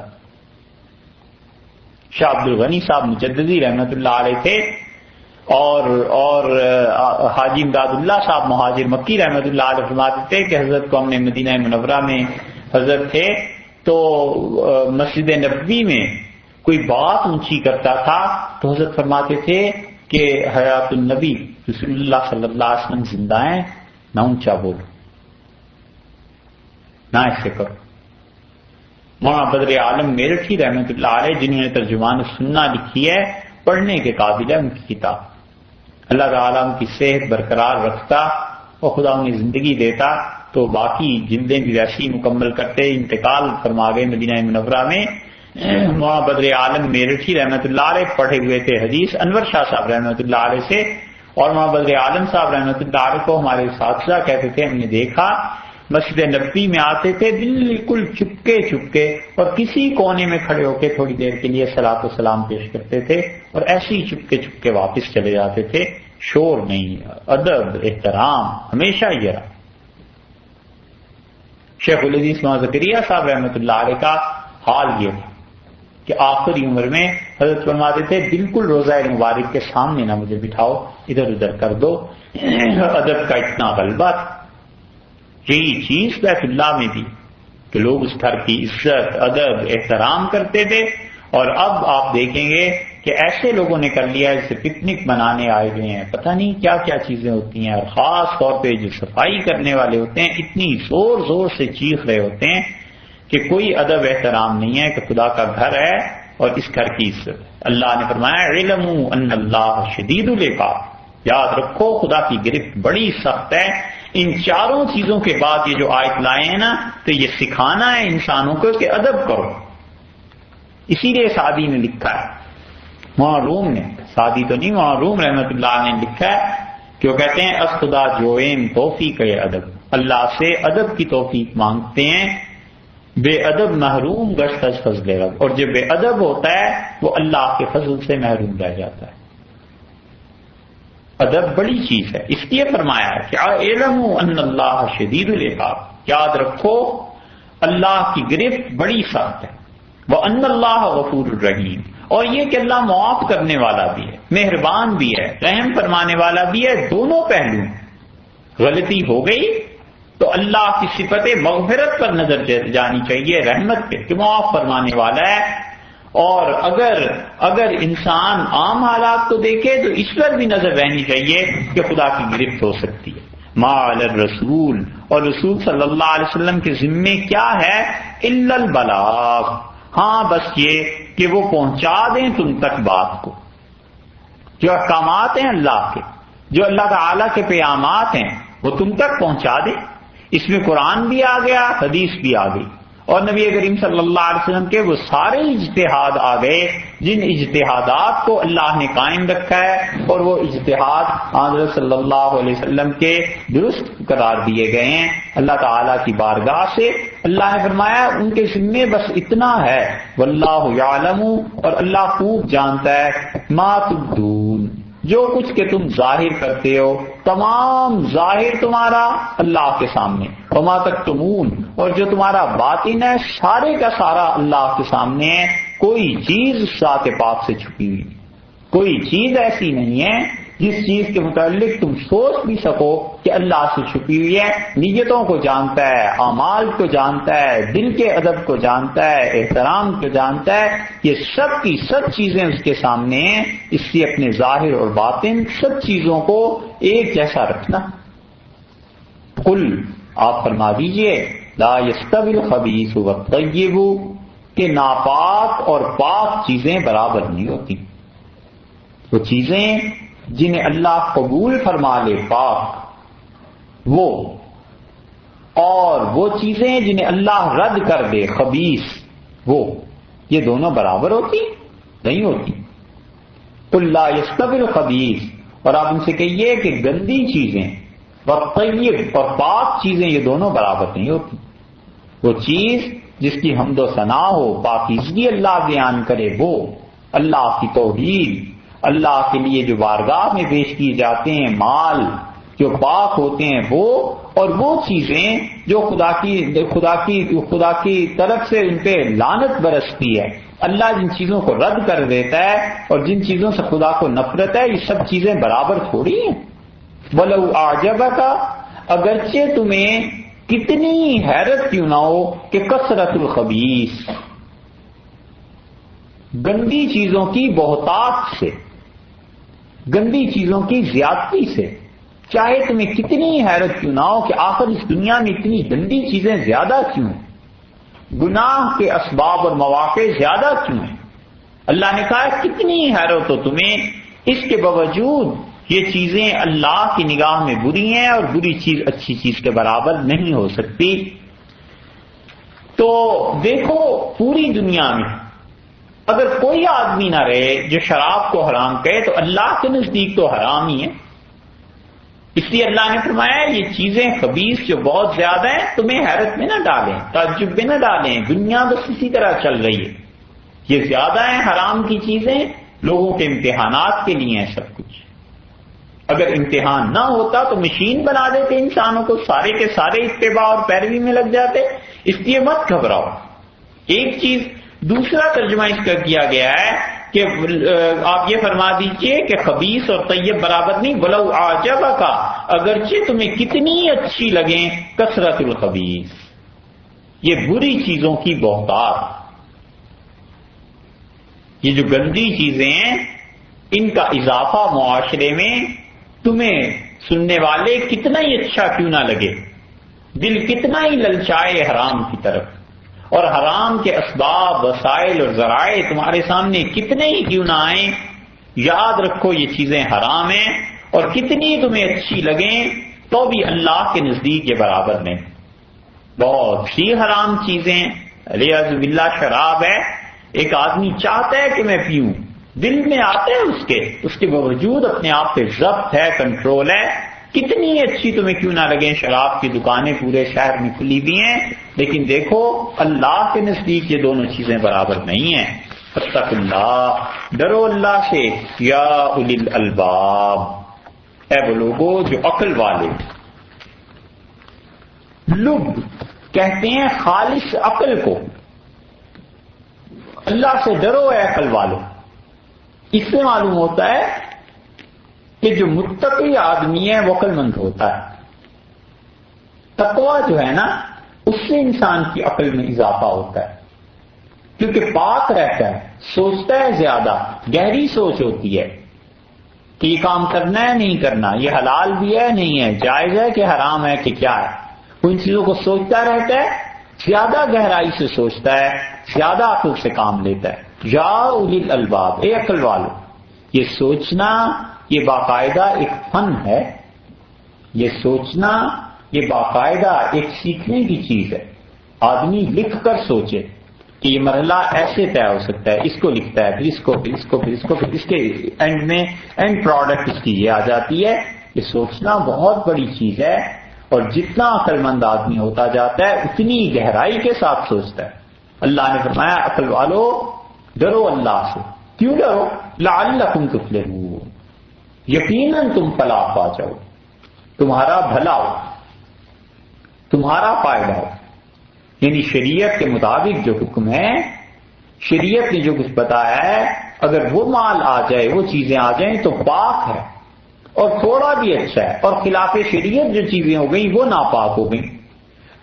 شاہ عبد الغنی صاحب مجددی رحمۃ اللہ علیہ تھے، اور حاجی امداد اللہ صاحب مہاجر مکی رحمۃ اللہ علیہ فرماتے تھے کہ حضرت کو ہم نے مدینہ منورہ میں حضرت تھے تو مسجد نبوی میں کوئی بات اونچی کرتا تھا تو حضرت فرماتے تھے کہ حیات النبی رسول اللہ صلی اللہ علیہ وسلم زندہ ہیں، نہ اونچا بولو، نہ ایسے کرو۔ مولانا بدر عالم میرٹھی رحمۃ اللہ علیہ جنہوں نے ترجمان السنہ لکھی ہے، پڑھنے کے قابل ہے ان کی کتاب، اللہ تعالیٰ ان کی صحت برقرار رکھتا اور خدا انہیں زندگی دیتا تو باقی جلدیں بھی ویسی مکمل کرتے، انتقال فرما گئے مدینہ منورہ میں۔ مولانا بدر عالم میرٹھی رحمۃ اللہ علیہ پڑھے ہوئے تھے حدیث انور شاہ صاحب رحمۃ اللہ علیہ سے، اور مولانا بدر عالم صاحب رحمۃ اللہ علیہ کو ہمارے اساتذہ کہتے تھے ہم نے دیکھا مسجد نبوی میں آتے تھے بالکل چپکے چپکے اور کسی کونے میں کھڑے ہو کے تھوڑی دیر کے لیے صلاۃ و سلام پیش کرتے تھے اور ایسے ہی چپکے چپکے واپس چلے جاتے تھے، شور نہیں، ادب احترام ہمیشہ یہ رہا۔ شیخ الحدیث مولانا زکریا صاحب رحمۃ اللہ علیہ کا حال یہ تھا کہ آخری عمر میں حضرت فرماتے تھے بالکل روضہ مبارک کے سامنے نہ مجھے بٹھاؤ، ادھر ادھر کر دو، ادب کا اتنا غلبہ تھا۔ یہی چیز بیت اللہ میں بھی کہ لوگ اس گھر کی عزت ادب احترام کرتے تھے، اور اب آپ دیکھیں گے کہ ایسے لوگوں نے کر لیا جیسے پکنک منانے آئے ہوئے ہیں، پتہ نہیں کیا کیا چیزیں ہوتی ہیں، اور خاص طور پہ جو صفائی کرنے والے ہوتے ہیں اتنی زور زور سے چیخ رہے ہوتے ہیں کہ کوئی ادب احترام نہیں ہے کہ خدا کا گھر ہے اور اس گھر کی عزت۔ اللہ نے فرمایا اعلموا ان اللہ شدید العقاب، یاد رکھو خدا کی گرفت بڑی سخت ہے۔ ان چاروں چیزوں کے بعد یہ جو آیت لائے ہیں نا تو یہ سکھانا ہے انسانوں کو کہ ادب کرو۔ اسی لیے سعدی نے لکھا ہے، مولانا روم نے، سعدی تو نہیں مولانا روم رحمۃ اللہ نے لکھا ہے کہ وہ کہتے ہیں از خدا جوین توفیق ادب، اللہ سے ادب کی توفیق مانگتے ہیں، بے ادب محروم گشت از فضل رب، اور جو بے ادب ہوتا ہے وہ اللہ کے فضل سے محروم رہ جاتا ہے۔ ادب بڑی چیز ہے، اس لیے فرمایا ہے کہ اعلموا ان اللہ شدید العقاب، یاد رکھو اللہ کی گرفت بڑی سخت ہے، وان اللہ غفور الرحیم، اور یہ کہ اللہ معاف کرنے والا بھی ہے، مہربان بھی ہے، رحم فرمانے والا بھی ہے، دونوں پہلو۔ غلطی ہو گئی تو اللہ کی صفت مغفرت پر نظر جانی چاہیے، رحمت پہ کہ معاف فرمانے والا ہے، اور اگر انسان عام حالات کو دیکھے تو اس پر بھی نظر رہنی چاہیے کہ خدا کی گرفت ہو سکتی ہے۔ ما علی الرسول، اور رسول صلی اللہ علیہ وسلم کے ذمے کیا ہے؟ الا البلاغ، ہاں بس یہ کہ وہ پہنچا دیں تم تک بات کو، جو احکامات ہیں اللہ کے، جو اللہ تعالی کے پیغامات ہیں وہ تم تک پہنچا دیں۔ اس میں قرآن بھی آ گیا، حدیث بھی آ گئی، اور نبی کریم صلی اللہ علیہ وسلم کے وہ سارے اجتہاد آ گئے جن اجتہادات کو اللہ نے قائم رکھا ہے، اور وہ اجتہاد حضرت صلی اللہ علیہ وسلم کے درست قرار دیے گئے ہیں اللہ تعالیٰ کی بارگاہ سے۔ اللہ نے فرمایا ان کے ذمے بس اتنا ہے، واللہ یعلم، اور اللہ خوب جانتا ہے، ما تبدون، جو کچھ کہ تم ظاہر کرتے ہو، تمام ظاہر تمہارا اللہ کے سامنے، وما تکتمون، اور جو تمہارا باطن ہے سارے کا سارا اللہ کے سامنے ہے، کوئی چیز ذات پاک سے چھپی ہوئی نہیں، کوئی چیز ایسی نہیں ہے جس چیز کے متعلق تم سوچ بھی سکو کہ اللہ سے چھپی ہوئی ہے۔ نیتوں کو جانتا ہے، اعمال کو جانتا ہے، دل کے ادب کو جانتا ہے، احترام کو جانتا ہے، یہ سب کی سب چیزیں اس کے سامنے ہیں، اس سے اپنے ظاہر اور باطن سب چیزوں کو ایک جیسا رکھنا۔ قل، آپ فرما دیجئے، لا یستوی الخبیث والطیب، کہ ناپاک اور پاک چیزیں برابر نہیں ہوتی۔ وہ چیزیں جنہیں اللہ قبول فرما لے پاک وہ، اور وہ چیزیں جنہیں اللہ رد کر دے خبیث وہ، یہ دونوں برابر ہوتی نہیں ہوتی۔ قل لا یستوی الخبیث، اور آپ ان سے کہیے کہ گندی چیزیں والطیب اور پاک چیزیں یہ دونوں برابر نہیں ہوتی۔ وہ چیز جس کی حمد و ثنا ہو، پاکیزگی اللہ بیان کرے وہ، اللہ کی توحید، اللہ کے لیے جو بارگاہ میں پیش کیے جاتے ہیں مال جو پاک ہوتے ہیں وہ، اور وہ چیزیں جو خدا کی طرف سے ان پہ لعنت برستی ہے، اللہ جن چیزوں کو رد کر دیتا ہے اور جن چیزوں سے خدا کو نفرت ہے، یہ سب چیزیں برابر تھوڑی ہیں۔ وَلَوْ أَعْجَبَكَ، اگرچہ تمہیں کتنی حیرت کیوں نہ ہو کہ کثرت الخبیث، گندی چیزوں کی بہتات سے، گندی چیزوں کی زیادتی سے، چاہے تمہیں کتنی حیرت کیوں نہ ہو کہ آخر اس دنیا میں اتنی گندی چیزیں زیادہ کیوں ہیں، گناہ کے اسباب اور مواقع زیادہ کیوں ہیں، اللہ نے کہا کتنی حیرت ہو تمہیں، اس کے باوجود یہ چیزیں اللہ کی نگاہ میں بری ہیں اور بری چیز اچھی چیز کے برابر نہیں ہو سکتی۔ تو دیکھو پوری دنیا میں اگر کوئی آدمی نہ رہے جو شراب کو حرام کہے تو اللہ کے نزدیک تو حرام ہی ہے، اس لیے اللہ نے فرمایا یہ چیزیں خبیث جو بہت زیادہ ہیں تمہیں حیرت میں نہ ڈالیں، تعجب میں نہ ڈالیں، دنیا بس اسی طرح چل رہی ہے، یہ زیادہ ہیں حرام کی چیزیں، لوگوں کے امتحانات کے لیے ہیں سب کچھ۔ اگر امتحان نہ ہوتا تو مشین بنا دیتے انسانوں کو، سارے کے سارے اتباع اور پیروی میں لگ جاتے، اس لیے مت گھبراؤ۔ ایک چیز دوسرا ترجمہ اس کا کیا گیا ہے کہ آپ یہ فرما دیجئے کہ خبیث اور طیب برابر نہیں، وَلَوْ أَعْجَبَكَ، اگرچہ تمہیں کتنی اچھی لگیں کثرت الخبیث، یہ بری چیزوں کی بہتات، یہ جو گندی چیزیں ہیں ان کا اضافہ معاشرے میں تمہیں سننے والے کتنا ہی اچھا کیوں نہ لگے، دل کتنا ہی للچائے حرام کی طرف، اور حرام کے اسباب، وسائل اور ذرائع تمہارے سامنے کتنے ہی کیوں نہ آئیں، یاد رکھو یہ چیزیں حرام ہیں، اور کتنی تمہیں اچھی لگیں تو بھی اللہ کے نزدیک یہ برابر نہیں۔ بہت سی حرام چیزیں، علیاذ باللہ شراب ہے، ایک آدمی چاہتا ہے کہ میں پیوں، دل میں آتا ہے اس کے باوجود اپنے آپ پہ ضبط ہے، کنٹرول ہے، کتنی اچھی تمہیں کیوں نہ لگیں، شراب کی دکانیں پورے شہر میں کھلی بھی ہیں، لیکن دیکھو اللہ کے نزدیک یہ دونوں چیزیں برابر نہیں ہیں۔ فاتقوا اللہ، ڈرو اللہ سے، یا اولی الالباب، اے وہ لوگوں جو عقل والے، لب کہتے ہیں خالص عقل کو، اللہ سے ڈرو اے عقل والو۔ اس سے معلوم ہوتا ہے کہ جو متقی آدمی ہے وہ عقل مند ہوتا ہے، تقویٰ جو ہے نا اس سے انسان کی عقل میں اضافہ ہوتا ہے، کیونکہ پاک رہتا ہے، سوچتا ہے زیادہ، گہری سوچ ہوتی ہے کہ یہ کام کرنا ہے نہیں کرنا، یہ حلال بھی ہے نہیں ہے، جائز ہے کہ حرام ہے کہ کیا ہے، وہ ان چیزوں کو سوچتا رہتا ہے، زیادہ گہرائی سے سوچتا ہے، زیادہ عقل سے کام لیتا ہے۔ یا اولی الالباب، اے عقل والو، یہ سوچنا یہ باقاعدہ ایک فن ہے، یہ سوچنا یہ باقاعدہ ایک سیکھنے کی چیز ہے۔ آدمی لکھ کر سوچے کہ یہ مرحلہ ایسے طے ہو سکتا ہے، اس کو لکھتا ہے، پھر اس کو، پھر اس کو، پھر اس کو، پھر اس کے اینڈ میں اینڈ پروڈکٹ اس کی یہ آ جاتی ہے۔ یہ سوچنا بہت بڑی چیز ہے، اور جتنا عقل مند آدمی ہوتا جاتا ہے اتنی گہرائی کے ساتھ سوچتا ہے۔ اللہ نے فرمایا عقل والو ڈرو اللہ سے، کیوں ڈرو؟ لعلکم تفلحون، یقیناً تم فلاح پا جاؤ، تمہارا بھلا ہو، تمہارا فائدہ ہو، یعنی شریعت کے مطابق جو حکم ہے، شریعت نے جو کچھ بتایا ہے، اگر وہ مال آ جائے، وہ چیزیں آ جائیں تو پاک ہے اور تھوڑا بھی اچھا ہے، اور خلاف شریعت جو چیزیں ہو گئیں وہ ناپاک ہو گئیں،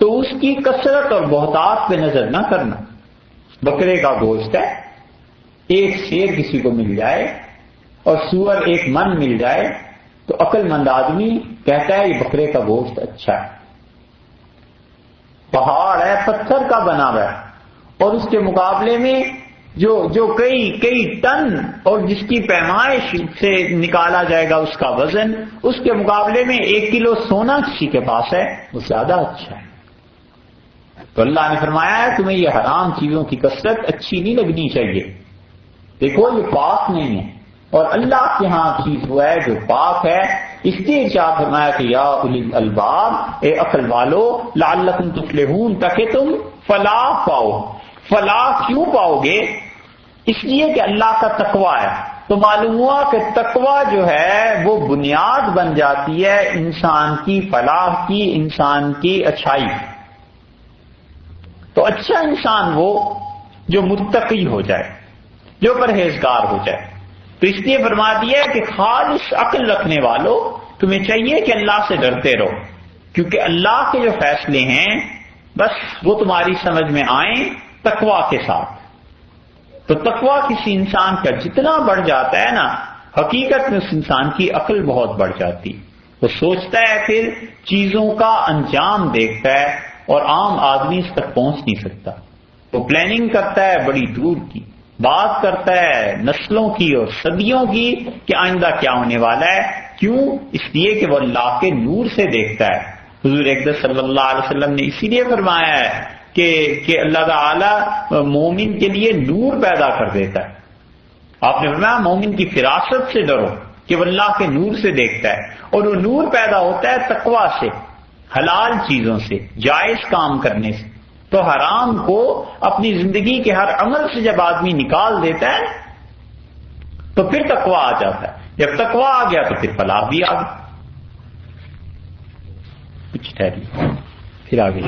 تو اس کی کثرت اور بہتات پہ نظر نہ کرنا۔ بکرے کا گوشت ہے، ایک شیر کسی کو مل جائے اور سور ایک من مل جائے تو عقل مند آدمی کہتا ہے یہ بکرے کا گوشت اچھا ہے۔ پہاڑ ہے پتھر کا بنا ہوا ہے، اور اس کے مقابلے میں جو کئی ٹن اور جس کی پیمائش سے نکالا جائے گا اس کا وزن، اس کے مقابلے میں 1 کلو سونا کسی کے پاس ہے، وہ زیادہ اچھا ہے۔ تو اللہ نے فرمایا ہے تمہیں یہ حرام چیزوں کی کثرت اچھی نہیں لگنی چاہیے، دیکھو یہ پاک نہیں ہے، اور اللہ کے ہاں چیز وہ ہے جو پاک ہے۔ اس لیے ارشاد فرمایا کہ یا اولی الالباب، اے عقل والو، لعلکم تفلحون، تاکہ تم فلاح پاؤ۔ فلاح کیوں پاؤ گے؟ اس لیے کہ اللہ کا تقوی ہے. تو معلوم ہوا کہ تقوی جو ہے وہ بنیاد بن جاتی ہے انسان کی فلاح کی، انسان کی اچھائی. تو اچھا انسان وہ جو متقی ہو جائے، جو پرہیزگار ہو جائے. تو اس لیے فرما دیا ہے کہ خالص عقل رکھنے والوں تمہیں چاہیے کہ اللہ سے ڈرتے رہو، کیونکہ اللہ کے جو فیصلے ہیں بس وہ تمہاری سمجھ میں آئیں تقوی کے ساتھ. تو تقوی کسی انسان کا جتنا بڑھ جاتا ہے نا، حقیقت میں اس انسان کی عقل بہت بڑھ جاتی. وہ سوچتا ہے، پھر چیزوں کا انجام دیکھتا ہے، اور عام آدمی اس تک پہنچ نہیں سکتا. وہ پلاننگ کرتا ہے بڑی دور کی، بات کرتا ہے نسلوں کی اور صدیوں کی کہ آئندہ کیا ہونے والا ہے. کیوں؟ اس لیے کہ وہ اللہ کے نور سے دیکھتا ہے. حضور اقدس صلی اللہ علیہ وسلم نے اسی لیے فرمایا ہے کہ اللہ تعالی مومن کے لیے نور پیدا کر دیتا ہے. آپ نے فرمایا مومن کی فراست سے ڈرو کہ وہ اللہ کے نور سے دیکھتا ہے، اور وہ نور پیدا ہوتا ہے تقوی سے، حلال چیزوں سے، جائز کام کرنے سے. تو حرام کو اپنی زندگی کے ہر عمل سے جب آدمی نکال دیتا ہے تو پھر تقوی آ جاتا ہے. جب تقوی آ گیا تو پھر فلاح بھی آ گئی. کچھ ٹھہری پھر آگے